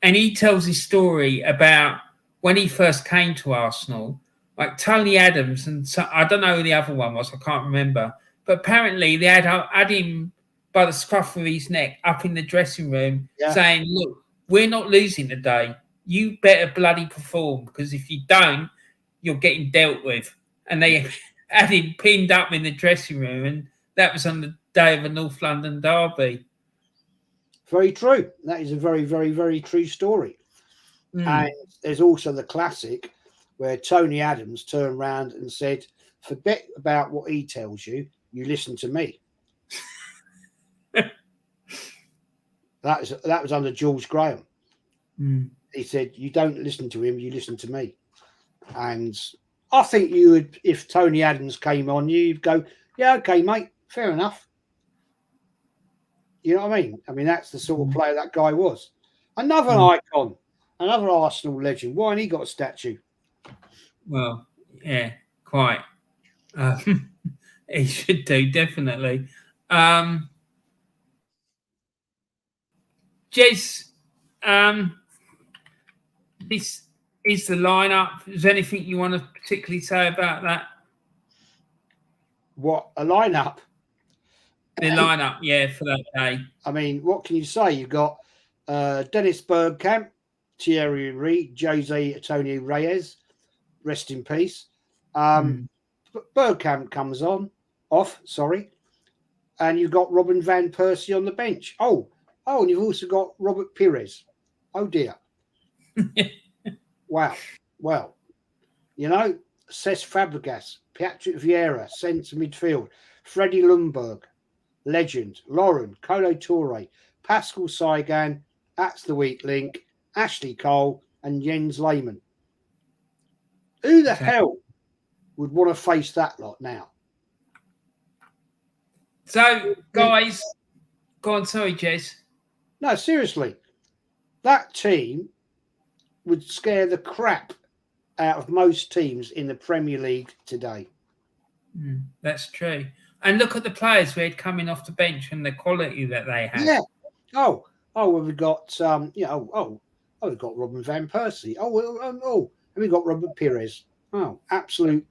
And he tells his story about when he first came to Arsenal, like Tony Adams, and I don't know who the other one was, I can't remember. But apparently they had him by the scruff of his neck up in the dressing room saying, look, we're not losing today. You better bloody perform, because if you don't, you're getting dealt with. And they had him pinned up in the dressing room, and that was on the day of a North London derby. Very true. That is a very, very, very true story. And there's also the classic where Tony Adams turned around and said, forget about what he tells you, you listen to me. That was under George Graham. He said, "You don't listen to him, you listen to me." And I think you would, if Tony Adams came on, you'd go, "Yeah, okay, mate, fair enough." You know what I mean? I mean, that's the sort of player that guy was. Another icon, another Arsenal legend. Why ain't he got a statue? Well, yeah, quite. He should do, definitely. Jez, this is the lineup. Is there anything you want to particularly say about that? What a lineup! The lineup, yeah, for that day. I mean, what can you say? You've got Dennis Bergkamp, Thierry Henry, Jose Antonio Reyes, rest in peace. Bergkamp comes off, and you've got Robin van Persie on the bench. Oh, and you've also got Robert Pires. Oh dear. Wow. Well, you know, Cesc Fabregas, Patrick Vieira, centre midfield, Freddie Ljungberg, legend, Lauren, Kolo Toure, Pascal Sagan, that's the weak link, Ashley Cole, and Jens Lehmann. Who the hell would want to face that lot now? So, guys, go on, sorry, Jez. No, seriously, that team would scare the crap out of most teams in the Premier League today. That's true. And look at the players we had coming off the bench and the quality that they had. Yeah. Oh, well, we've got we've got Robin van Persie. And we've got Robert Pires. Oh, absolute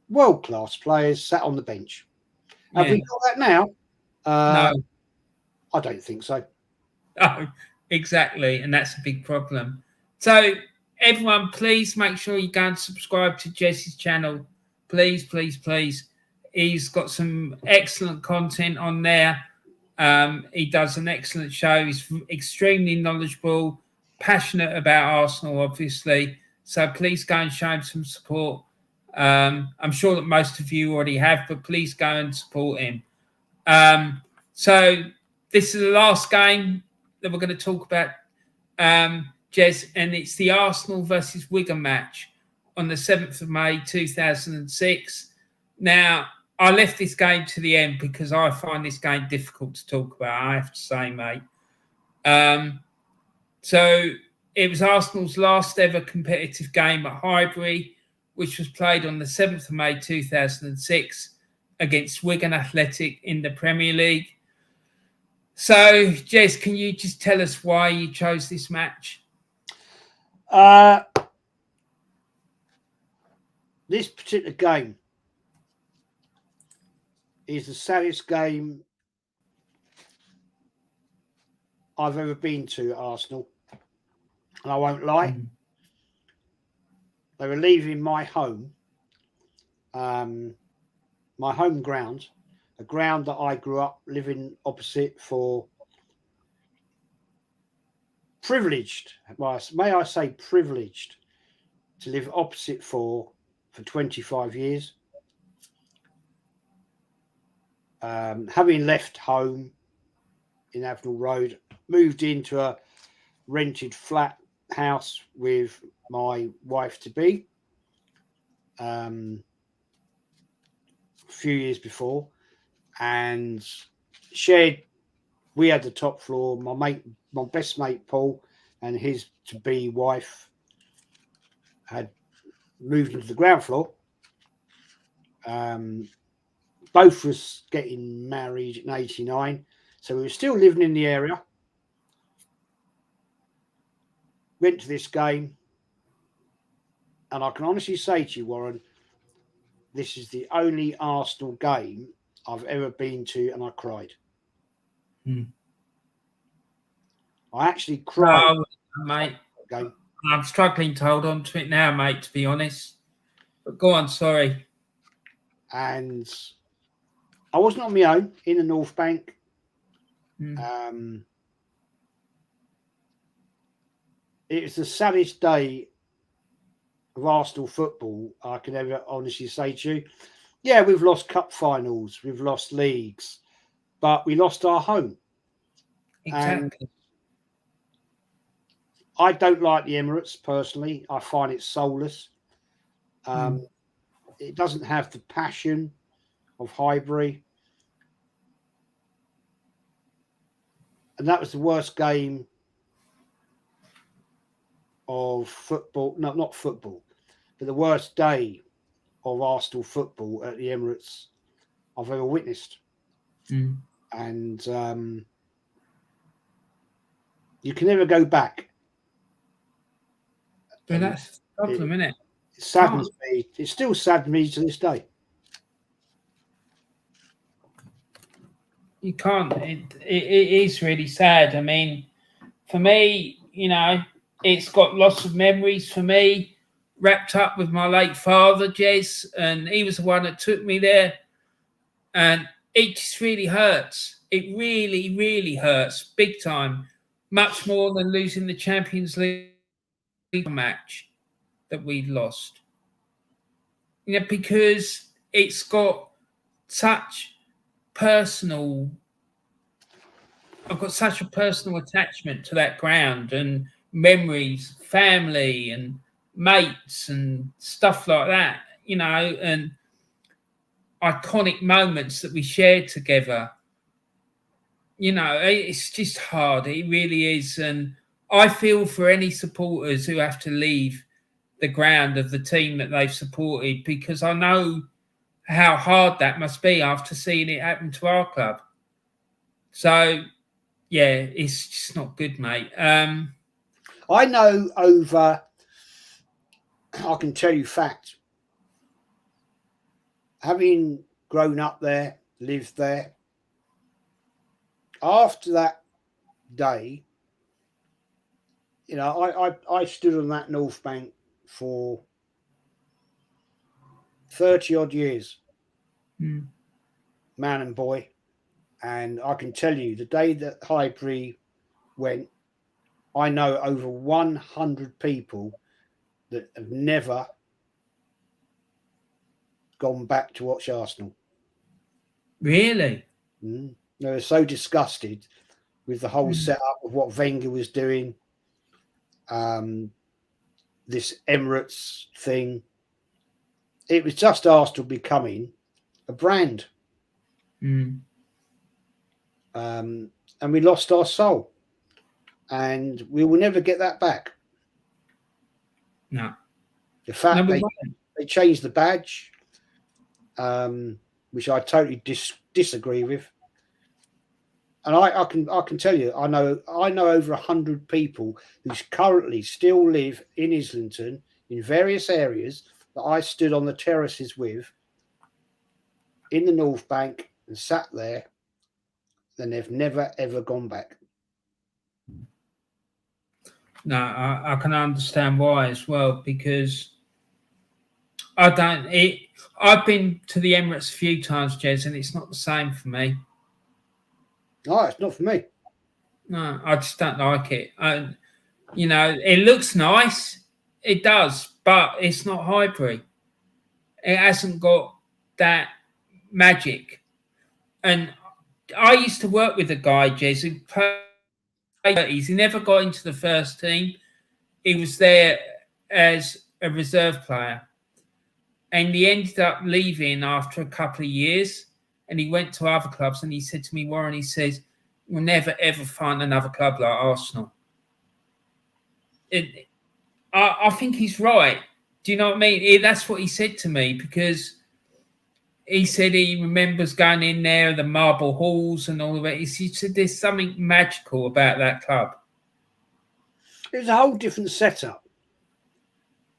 world-class players sat on the bench. Have we got that now? No. I don't think so. Oh, exactly. And that's a big problem. So, everyone, please make sure you go and subscribe to Jez's channel. Please, please, please. He's got some excellent content on there. He does an excellent show. He's extremely knowledgeable, passionate about Arsenal, obviously. So please go and show him some support. I'm sure that most of you already have, but please go and support him. So this is the last game that we're going to talk about, Jez, and it's the Arsenal versus Wigan match on the 7th of May, 2006. Now, I left this game to the end because I find this game difficult to talk about, I have to say, mate. So it was Arsenal's last ever competitive game at Highbury, which was played on the 7th of May 2006 against Wigan Athletic in the Premier League. So, Jez, can you just tell us why you chose this match? This particular game is the saddest game I've ever been to at Arsenal. And I won't lie. They were leaving my home, my home ground, a ground that I grew up living opposite for privileged, well, may I say privileged, to live opposite for 25 years. Having left home in Avenel Road, moved into a rented flat house with my wife-to-be a few years before, and we had the top floor. My best mate Paul and his to-be wife had moved into the ground floor. Both was getting married in 89, so we were still living in the area. Went to this game, and I can honestly say to you, Warren, this is the only Arsenal game I've ever been to and I cried. I actually cried. No, mate. I'm struggling to hold on to it now, mate, to be honest. But go on, sorry. And I wasn't on my own in the North Bank. It was the saddest day of Arsenal football I can ever honestly say to you. Yeah, we've lost cup finals, we've lost leagues, but we lost our home. Exactly. I don't like the Emirates personally. I find it soulless. It doesn't have the passion of Highbury. And that was the worst game of football. No, not football, but the worst day of Arsenal football at the Emirates I've ever witnessed. And you can never go back. But that's the problem, isn't it? It saddens me. It still saddens me to this day. You can't. It is really sad. I mean, for me, you know, it's got lots of memories for me, wrapped up with my late father, Jez, and he was the one that took me there. And it just really hurts. It really, really hurts, big time. Much more than losing the Champions League match that we lost. You know, because it's got such personal. I've got such a personal attachment to that ground and memories, family and mates and stuff like that, you know, and iconic moments that we shared together. You know, it's just hard. It really is. And I feel for any supporters who have to leave the ground of the team that they've supported, because I know how hard that must be after seeing it happen to our club. So, yeah, it's just not good, mate. I know over, I can tell you fact, having grown up there, lived there, after that day, you know, I stood on that North Bank for 30 odd years, man and boy. And I can tell you, the day that Highbury went, I know over 100 people that have never gone back to watch Arsenal. Really? They were so disgusted with the whole setup of what Wenger was doing, this Emirates thing. It was just Arsenal becoming a brand. And we lost our soul. And we will never get that back. No. The fact they changed the badge, which I totally disagree with. And I can tell you, I know over 100 people who currently still live in Islington in various areas that I stood on the terraces with in the North Bank and sat there, and they've never ever gone back. No, I can understand why as well, because I've been to the Emirates a few times, Jez, and it's not the same for me. No, it's not for me. No, I just don't like it. You know, it looks nice, it does, but it's not Highbury. It hasn't got that magic. And I used to work with a guy, Jez, who played 30s. He never got into the first team. He was there as a reserve player. And he ended up leaving after a couple of years. And he went to other clubs. And he said to me, Warren, he says, "We'll never, ever find another club like Arsenal." I think he's right. Do you know what I mean? That's what he said to me, because he said he remembers going in there, the marble halls and all of it. He said there's something magical about that club. It's a whole different setup.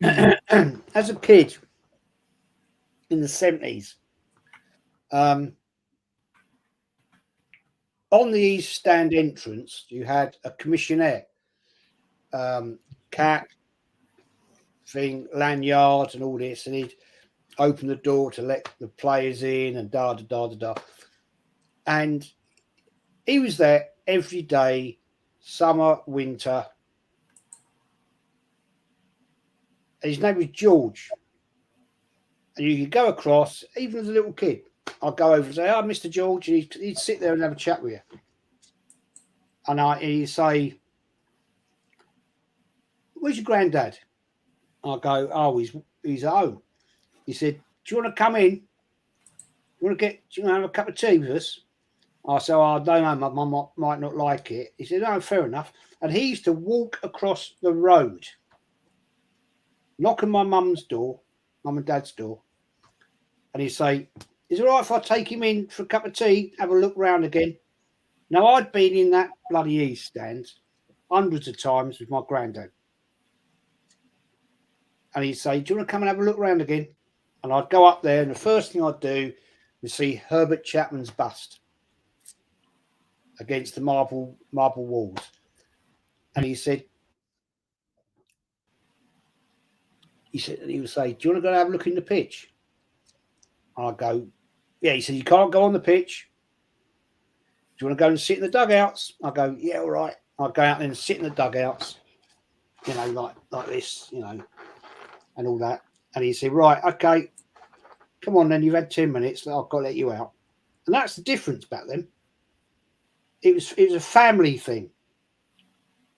As a kid in the 70s, on the East Stand entrance, you had a commissionaire, cat thing, lanyard and all this, and he'd open the door to let the players in and da da da da da. And he was there every day, summer, winter. And his name was George. And you could go across, even as a little kid. I'd go over and say, "Oh, Mr. George," and he'd sit there and have a chat with you. And he'd say, where's your granddad? I go, oh, he's at home. He said, do you want to come in? Do you want to have a cup of tea with us? I said, oh, I don't know, my mum might not like it. He said, no, fair enough. And he used to walk across the road, knock on my mum and dad's door, and he'd say, is it all right if I take him in for a cup of tea, have a look round again? Now, I'd been in that bloody East Stand hundreds of times with my granddad. And he'd say, do you want to come and have a look round again? And I'd go up there, and the first thing I'd do was see Herbert Chapman's bust against the marble walls. And he would say, do you want to go and have a look in the pitch? I'd go, yeah. He said, you can't go on the pitch. Do you want to go and sit in the dugouts? I go, yeah, all right. I'd go out and sit in the dugouts, like this, and all that. And he said, right, okay, come on then, you've had 10 minutes, I've got to let you out. And that's the difference back then. It was a family thing,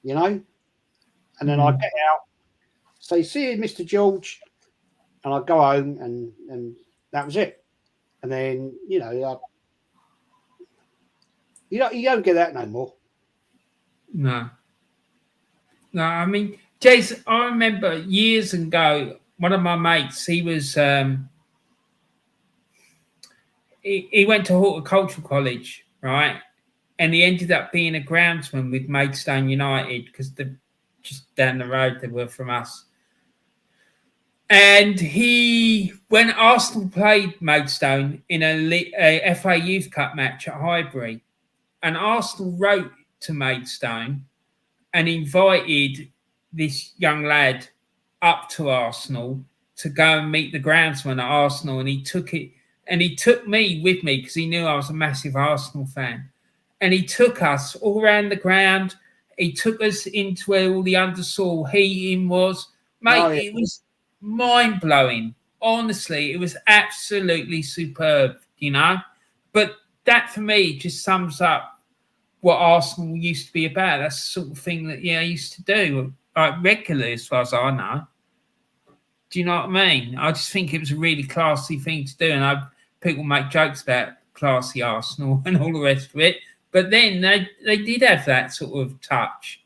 And then I'd get out, say, see you, Mr. George, and I'd go home and that was it. And then, you don't get that no more. No, I mean, Jez, I remember years ago, one of my mates, he was, he went to horticultural college, right? And he ended up being a groundsman with Maidstone United because they're just down the road they were from us. And when Arsenal played Maidstone in a FA Youth Cup match at Highbury, and Arsenal wrote to Maidstone and invited this young lad up to Arsenal to go and meet the groundsman at Arsenal, and he took me with me because he knew I was a massive Arsenal fan. And he took us all around the ground. He took us into where all the undersoil heating was. Mate, It was mind-blowing. Honestly, it was absolutely superb, But that, for me, just sums up what Arsenal used to be about. That's the sort of thing that, I used to do regularly, as far as I know. Do you know what I mean? I just think it was a really classy thing to do. And people make jokes about classy Arsenal and all the rest of it. But then they did have that sort of touch.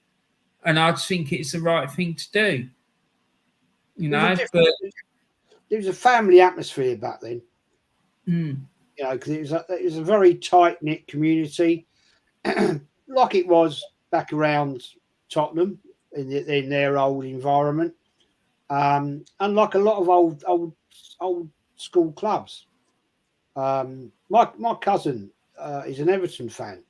And I just think it's the right thing to do. But there was a family atmosphere back then. Because it was a very tight-knit community, like it was back around Tottenham in their old environment, and like a lot of old school clubs. My cousin is an Everton fan,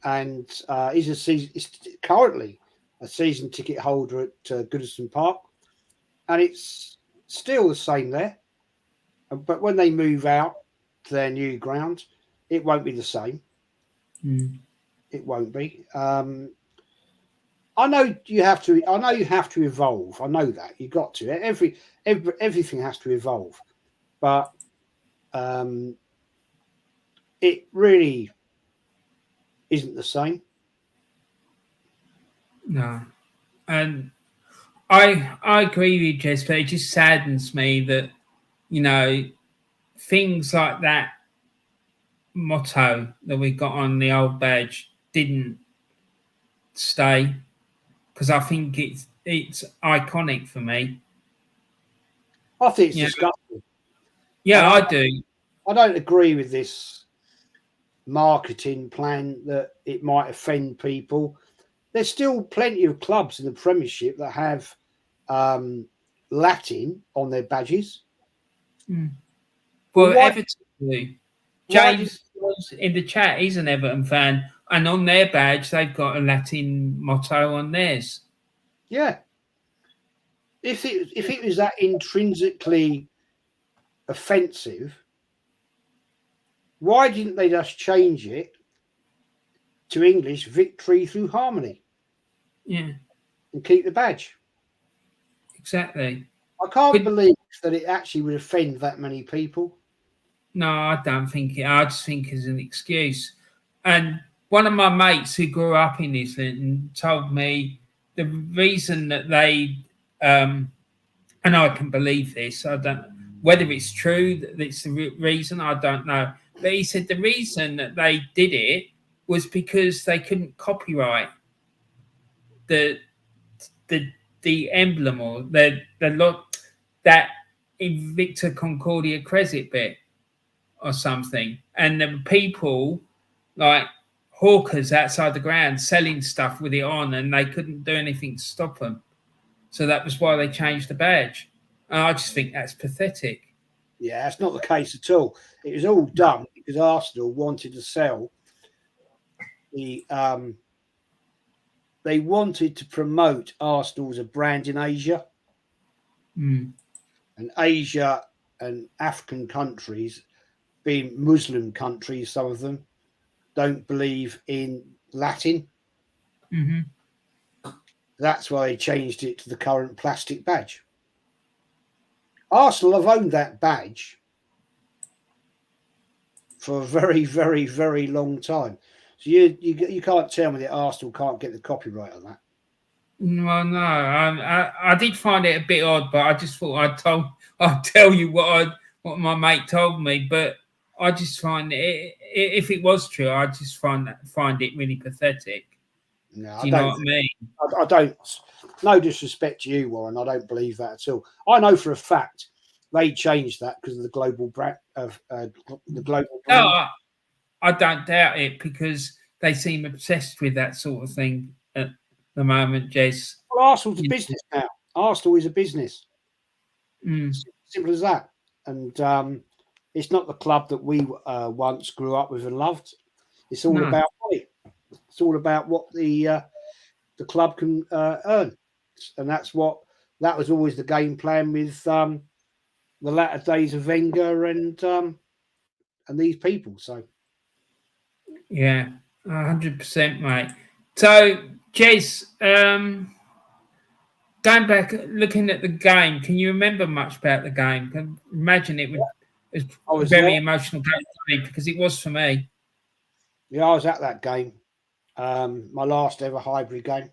and he's currently a season ticket holder at Goodison Park, and it's still the same there. But when they move out to their new ground, it won't be the same. It won't be. I know you have to evolve. I know that you got to. Everything has to evolve, but it really isn't the same. No, and I agree with Jez, but it just saddens me that things like that motto that we got on the old badge didn't stay, because I think it's iconic for me. I think it's disgusting. Yeah, I do. I don't agree with this marketing plan that it might offend people. There's still plenty of clubs in the Premiership that have Latin on their badges. Well, Everton do. James was in the chat. He's an Everton fan, and on their badge they've got a Latin motto on theirs. Yeah. If it was that intrinsically offensive, why didn't they just change it to English, victory through harmony? Yeah. And keep the badge. Exactly. I can't believe that it actually would offend that many people. No, I don't think it. I just think it's an excuse. And one of my mates who grew up in Islington told me the reason that they, and I can believe this, I don't, whether it's true that it's the reason, I don't know. But he said the reason that they did it was because they couldn't copyright the the the emblem or the lot that Invicta Concordia Crescit bit or something, and the people like hawkers outside the ground selling stuff with it on, and they couldn't do anything to stop them. So that was why they changed the badge. And I just think that's pathetic. Yeah, that's not the case at all. It was all done because Arsenal wanted to sell the. They wanted to promote Arsenal as a brand in Asia, and Asia and African countries, being Muslim countries, some of them don't believe in Latin. That's why they changed it to the current plastic badge. Arsenal have owned that badge for a very, very, very long time. So you can't tell me that Arsenal can't get the copyright on that. Well, no, I did find it a bit odd, but I just thought I'd tell you what my mate told me. But I just find it, if it was true, I just find it really pathetic. No, Do you know what I mean? I don't. No disrespect to you, Warren. I don't believe that at all. I know for a fact they changed that because of the global brand of the global brand. No, I don't doubt it because they seem obsessed with that sort of thing at the moment, Jez. Well, Arsenal's a business now. Arsenal is a business. Simple as that. And it's not the club that we once grew up with and loved. It's all about money. It's all about what the club can earn, and that was always the game plan with the latter days of Wenger and these people. So yeah, 100%, mate. So, Jez, going back, looking at the game, can you remember much about the game? Can imagine it was a very emotional game for me because it was for me. Yeah, I was at that game. My last ever Highbury game.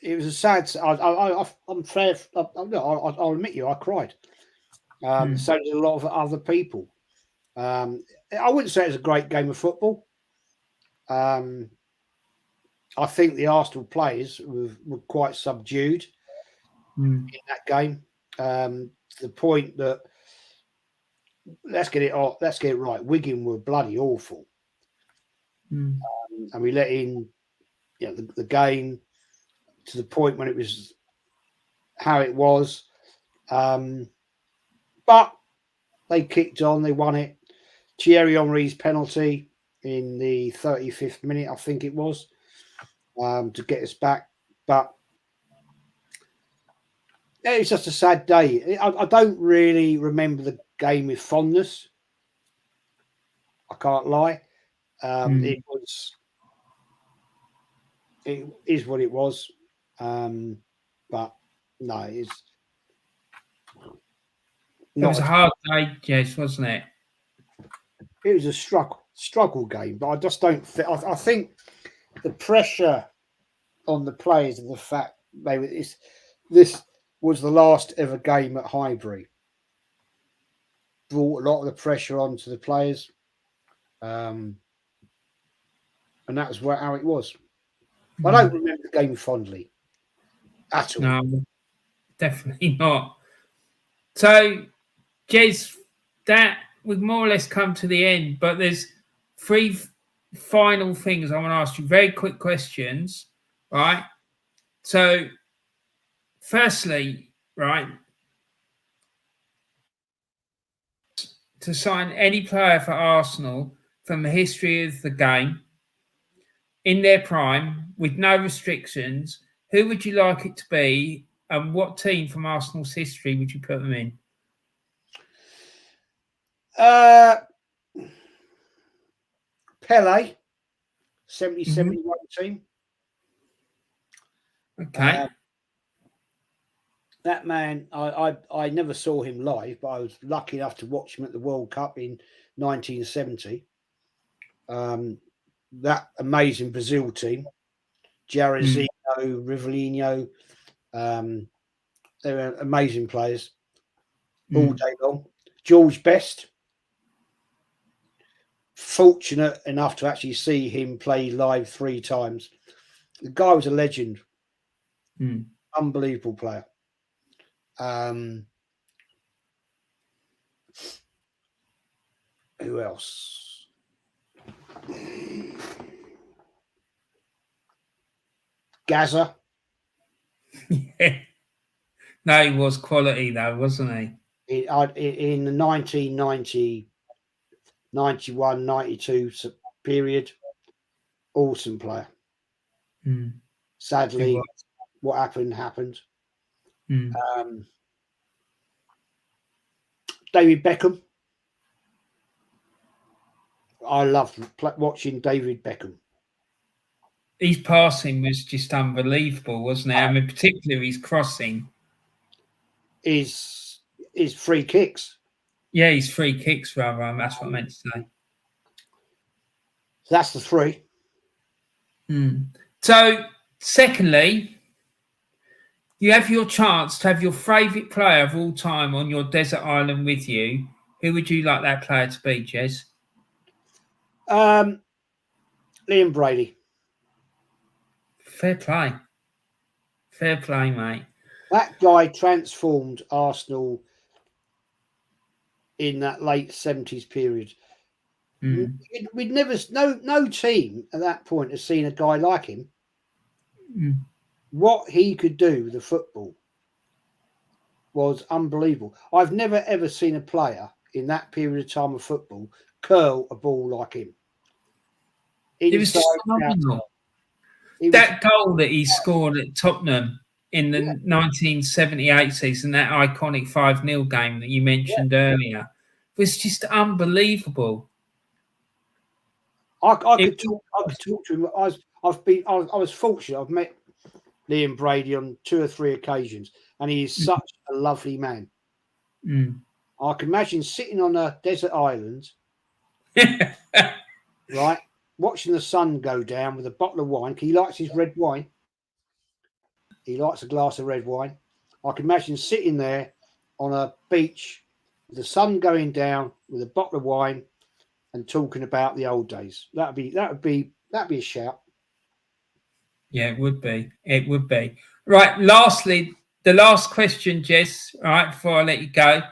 It was a sad. I'm fair. I'll admit you, I cried. So did a lot of other people. I wouldn't say it was a great game of football. I think the Arsenal players were quite subdued in that game. To the point that let's get it right. Wigan were bloody awful, and we let in the game to the point when it was how it was. But they kicked on, they won it. Thierry Henry's penalty in the 35th minute, I think it was, to get us back. But it was just a sad day. I don't really remember the game with fondness. I can't lie. It is what it was. But no, it was a hard day, Jez, wasn't it? It was a struggle game, but I just don't think. I think the pressure on the players and the fact this was the last ever game at Highbury brought a lot of the pressure onto the players, and that was how it was. I don't remember the game fondly at all. No, definitely not. So, Jez, that we've more or less come to the end, but there's three final things I want to ask you. Very quick questions, right? So, firstly, right, to sign any player for Arsenal from the history of the game in their prime with no restrictions, who would you like it to be, and what team from Arsenal's history would you put them in? Pele, 70-71 team. Okay. That man, I never saw him live, but I was lucky enough to watch him at the World Cup in 1970. That amazing Brazil team. Jairzinho, Rivellino. They're amazing players all day long. George Best. Fortunate enough to actually see him play live 3 times. The guy was a legend. Unbelievable player. Who else? Gaza. Yeah. No, he was quality though, wasn't he? In the 1990, 91, 92 period, awesome player. Sadly, what happened. David Beckham. I loved watching David Beckham. His passing was just unbelievable, wasn't it? I mean, particularly his crossing. His free kicks. Yeah, his free kicks, rather. That's what I meant to say. That's the 3. So, secondly, you have your chance to have your favourite player of all time on your desert island with you. Who would you like that player to be, Jez? Liam Brady. Fair play. Fair play, mate. That guy transformed Arsenal in that late 70s period. We'd never, no team at that point has seen a guy like him. What he could do with the football was unbelievable. I've never ever seen a player in that period of time of football curl a ball like him. It was just phenomenal. That goal that he scored at Tottenham in the 1978 season, that iconic 5-0 game that you mentioned earlier, was just unbelievable. I could talk to him. I was fortunate. I've met Liam Brady on 2 or 3 occasions, and he is such a lovely man. I can imagine sitting on a desert island, right, watching the sun go down with a bottle of wine. He likes his red wine. He likes a glass of red wine. I can imagine sitting there on a beach with the sun going down with a bottle of wine and talking about the old days. That'd be a shout. Yeah, it would be. It would be. Right. Lastly, the last question, Jez, all right, before I let you go,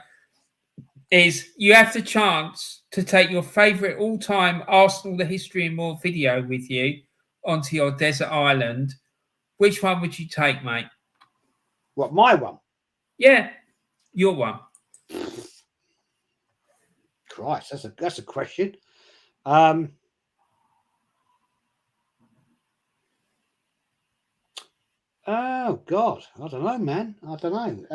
is you have the chance to take your favourite all-time Arsenal The History and More video with you onto your desert island. Which one would you take, mate? What, my one? Yeah, your one. Christ, that's a question. Oh God, I don't know, man. I don't know.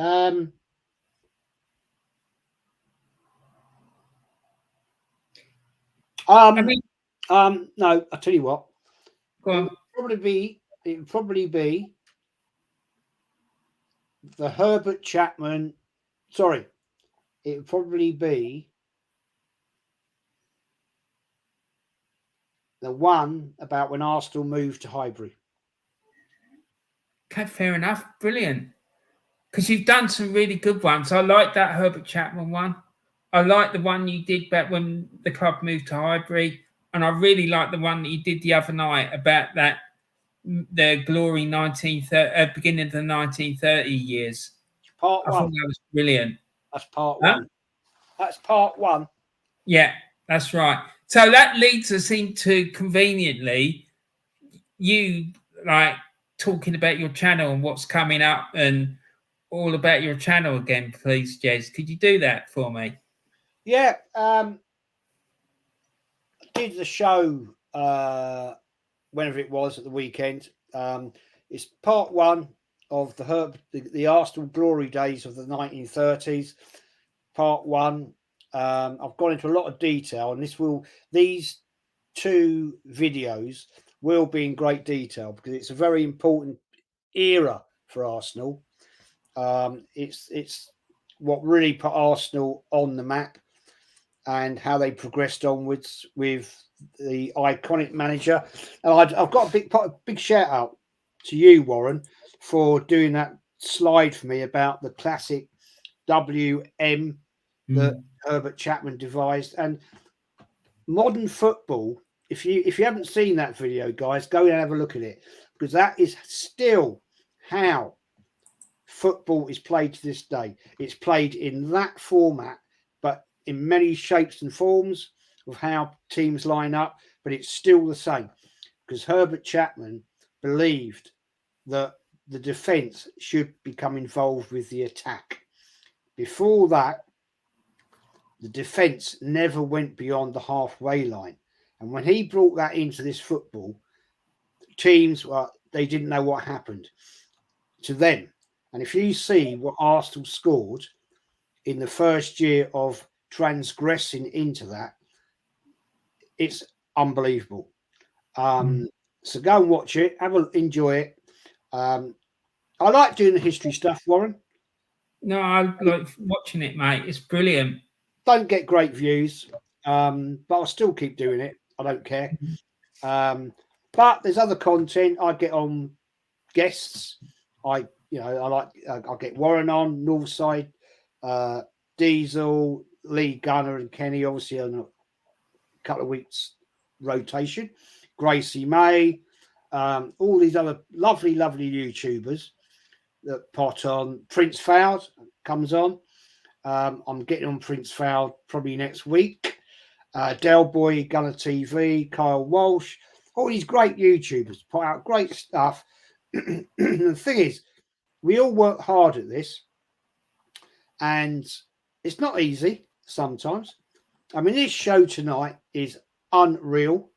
No, I'll tell you what. It would probably be the Herbert Chapman. Sorry, it would probably be the one about when Arsenal moved to Highbury. Okay, fair enough. Brilliant. Because you've done some really good ones. I like that Herbert Chapman one. I like the one you did back when the club moved to Highbury. And I really like the one that you did the other night about the glory beginning of the 1930 years. Part 1. I thought that was brilliant. That's part 1. That's part 1. Yeah, that's right. So that leads us into, conveniently, you like talking about your channel and what's coming up and all about your channel again, please, Jez. Could you do that for me? Yeah. Did the show whenever it was at the weekend. It's part 1 of the Arsenal glory days of the 1930s. Part 1. I've gone into a lot of detail, and these 2 videos will be in great detail because it's a very important era for Arsenal. It's what really put Arsenal on the map and how they progressed onwards with the iconic manager. And I've got a big shout out to you, Warren, for doing that slide for me about the classic WM that Herbert Chapman devised. And modern football, if you haven't seen that video, guys, go and have a look at it, because that is still how football is played to this day. It's played in that format, but in many shapes and forms of how teams line up, but it's still the same, because Herbert Chapman believed that the defence should become involved with the attack. Before that, the defence never went beyond the halfway line. And when he brought that into this football, teams, well, they didn't know what happened to them. And if you see what Arsenal scored in the first year of transgressing into that, it's unbelievable. So go and watch it, enjoy it. I like doing the history stuff, Warren. No, I like watching it, mate. It's brilliant. Don't get great views, but I'll still keep doing it. I don't care. But there's other content. I get on guests. I'll get Warren on, Northside, Diesel, Lee Gunner, and Kenny, obviously on a couple of weeks rotation. Gracie May, all these other lovely YouTubers that pot on. Prince Fowd comes on. I'm getting on Prince Fowd probably next week. Del Boy, Gunner TV, Kyle Walsh, all these great YouTubers put out great stuff. The thing is, we all work hard at this, and it's not easy sometimes. I mean, this show tonight is unreal.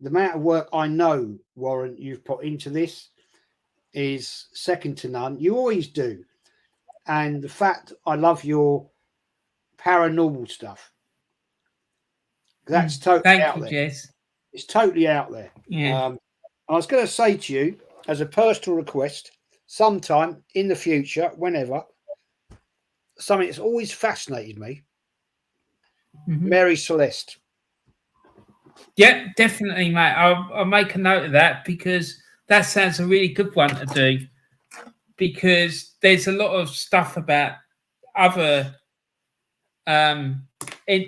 The amount of work I know, Warren, you've put into this is second to none. You always do. And the fact I love your paranormal stuff. That's totally out there. Jez. It's totally out there. Yeah. I was going to say to you, as a personal request, sometime in the future, whenever, something that's always fascinated me, Mary Celeste. Yeah, definitely, mate. I'll make a note of that, because that sounds a really good one to do, because there's a lot of stuff about other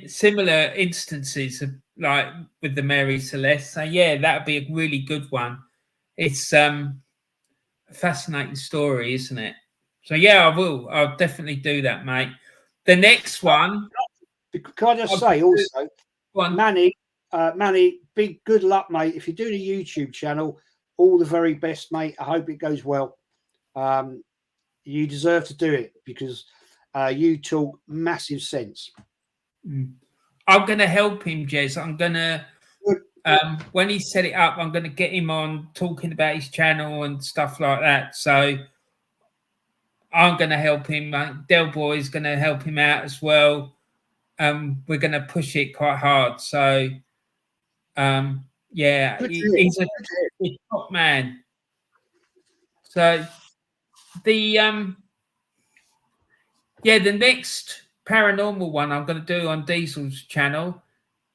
similar instances of, like with the Mary Celeste. So yeah, that would be a really good one. It's a fascinating story, isn't it? So yeah, I'll definitely do that, mate. The next one, can I just say also, Manny, big good luck, mate. If you're doing a YouTube channel, all the very best, mate. I hope it goes well. You deserve to do it, because you talk massive sense. I'm going to help him, Jez. I'm going to, when he set it up, I'm going to get him on talking about his channel and stuff like that. So I'm going to help him. Del Boy is going to help him out as well. We're going to push it quite hard. So, yeah, he's a top man. So the next paranormal one I'm going to do on Diesel's channel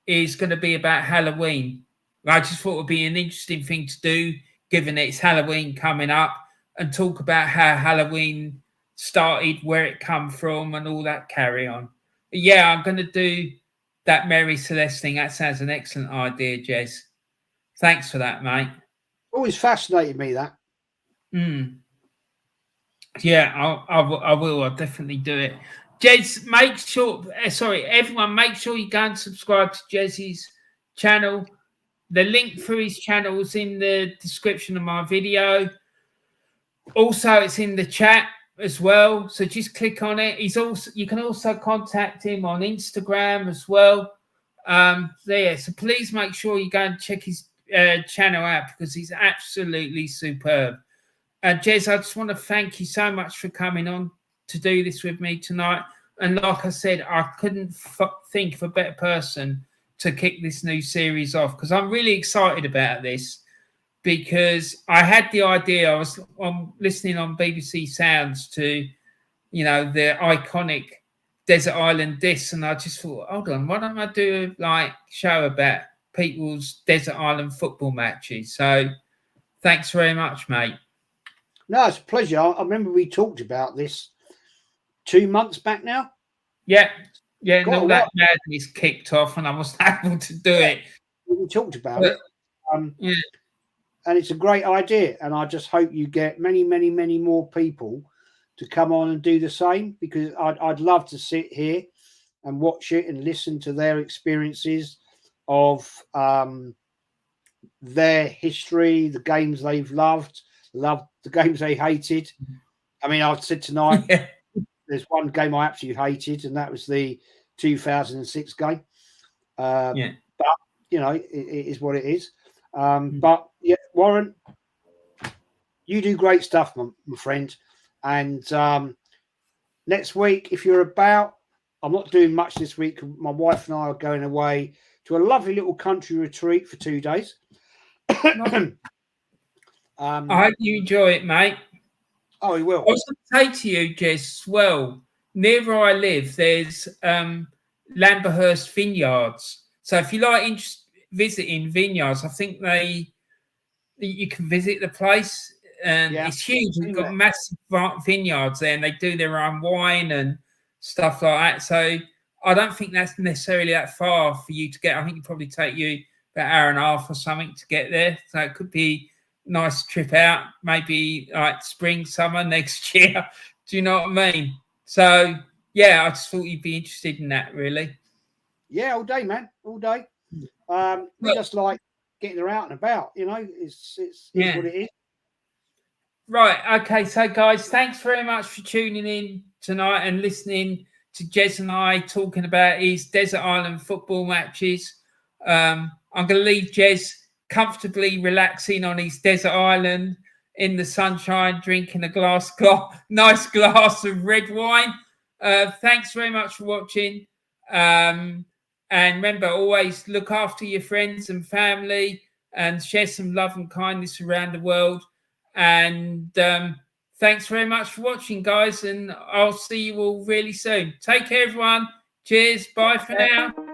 is going to be about Halloween. I just thought it would be an interesting thing to do, given it's Halloween coming up, and talk about how Halloween started, where it come from, and all that carry on. But yeah, I'm going to do that Mary Celeste thing. That sounds an excellent idea, Jez. Thanks for that, mate. Always fascinated me, that. Yeah, I will. I'll definitely do it. Jez, everyone, make sure you go and subscribe to Jez's channel. The link for his channel is in the description of my video. Also, it's in the chat as well, so just click on it. You can also contact him on Instagram as well. So please make sure you go and check his channel out, because he's absolutely superb. Jez, I just want to thank you so much for coming on to do this with me tonight. And like I said, I couldn't think of a better person to kick this new series off, because I'm really excited about this, because I had the idea. I was listening on BBC Sounds to, the iconic Desert Island Discs, and I just thought, hold on, why don't I do a show about people's Desert Island football matches? So Thanks very much, mate. No, it's a pleasure. I remember we talked about this 2 months back now. Yeah, and Got all that madness kicked off, and I wasn't able to do it. We talked about it. Yeah. And it's a great idea. And I just hope you get many, many, many more people to come on and do the same, because I'd love to sit here and watch it and listen to their experiences of their history, the games they've loved, the games they hated. I mean, I've said tonight, there's one game I absolutely hated, and that was the 2006 game. But, you know, it is what it is. But, yeah, Warren, you do great stuff, my friend. And next week, if you're about, I'm not doing much this week. My wife and I are going away to a lovely little country retreat for 2 days. I hope you enjoy it, mate. Oh, he will. I was going to say to you, Jez, as well, near where I live, there's Lamberhurst Vineyards. So if you like visiting vineyards, I think you can visit the place. And it's huge. We've got massive vineyards there, and they do their own wine and stuff like that. So I don't think that's necessarily that far for you to get. I think it probably take you about an hour and a half or something to get there. So it could be a nice trip out, maybe like spring, summer next year. Do you know what I mean? So yeah, I just thought you'd be interested in that, really. Yeah, all day, man, all day. We just like getting her out and about. You know, it's what it is. Right. Okay. So, guys, thanks very much for tuning in tonight and listening to Jez and I talking about his desert island football matches. I'm going to leave Jez comfortably relaxing on his desert island in the sunshine, drinking a nice glass of red wine. Thanks very much for watching. And remember, always look after your friends and family and share some love and kindness around the world. And thanks very much for watching, guys. And I'll see you all really soon. Take care, everyone. Cheers. Bye for now.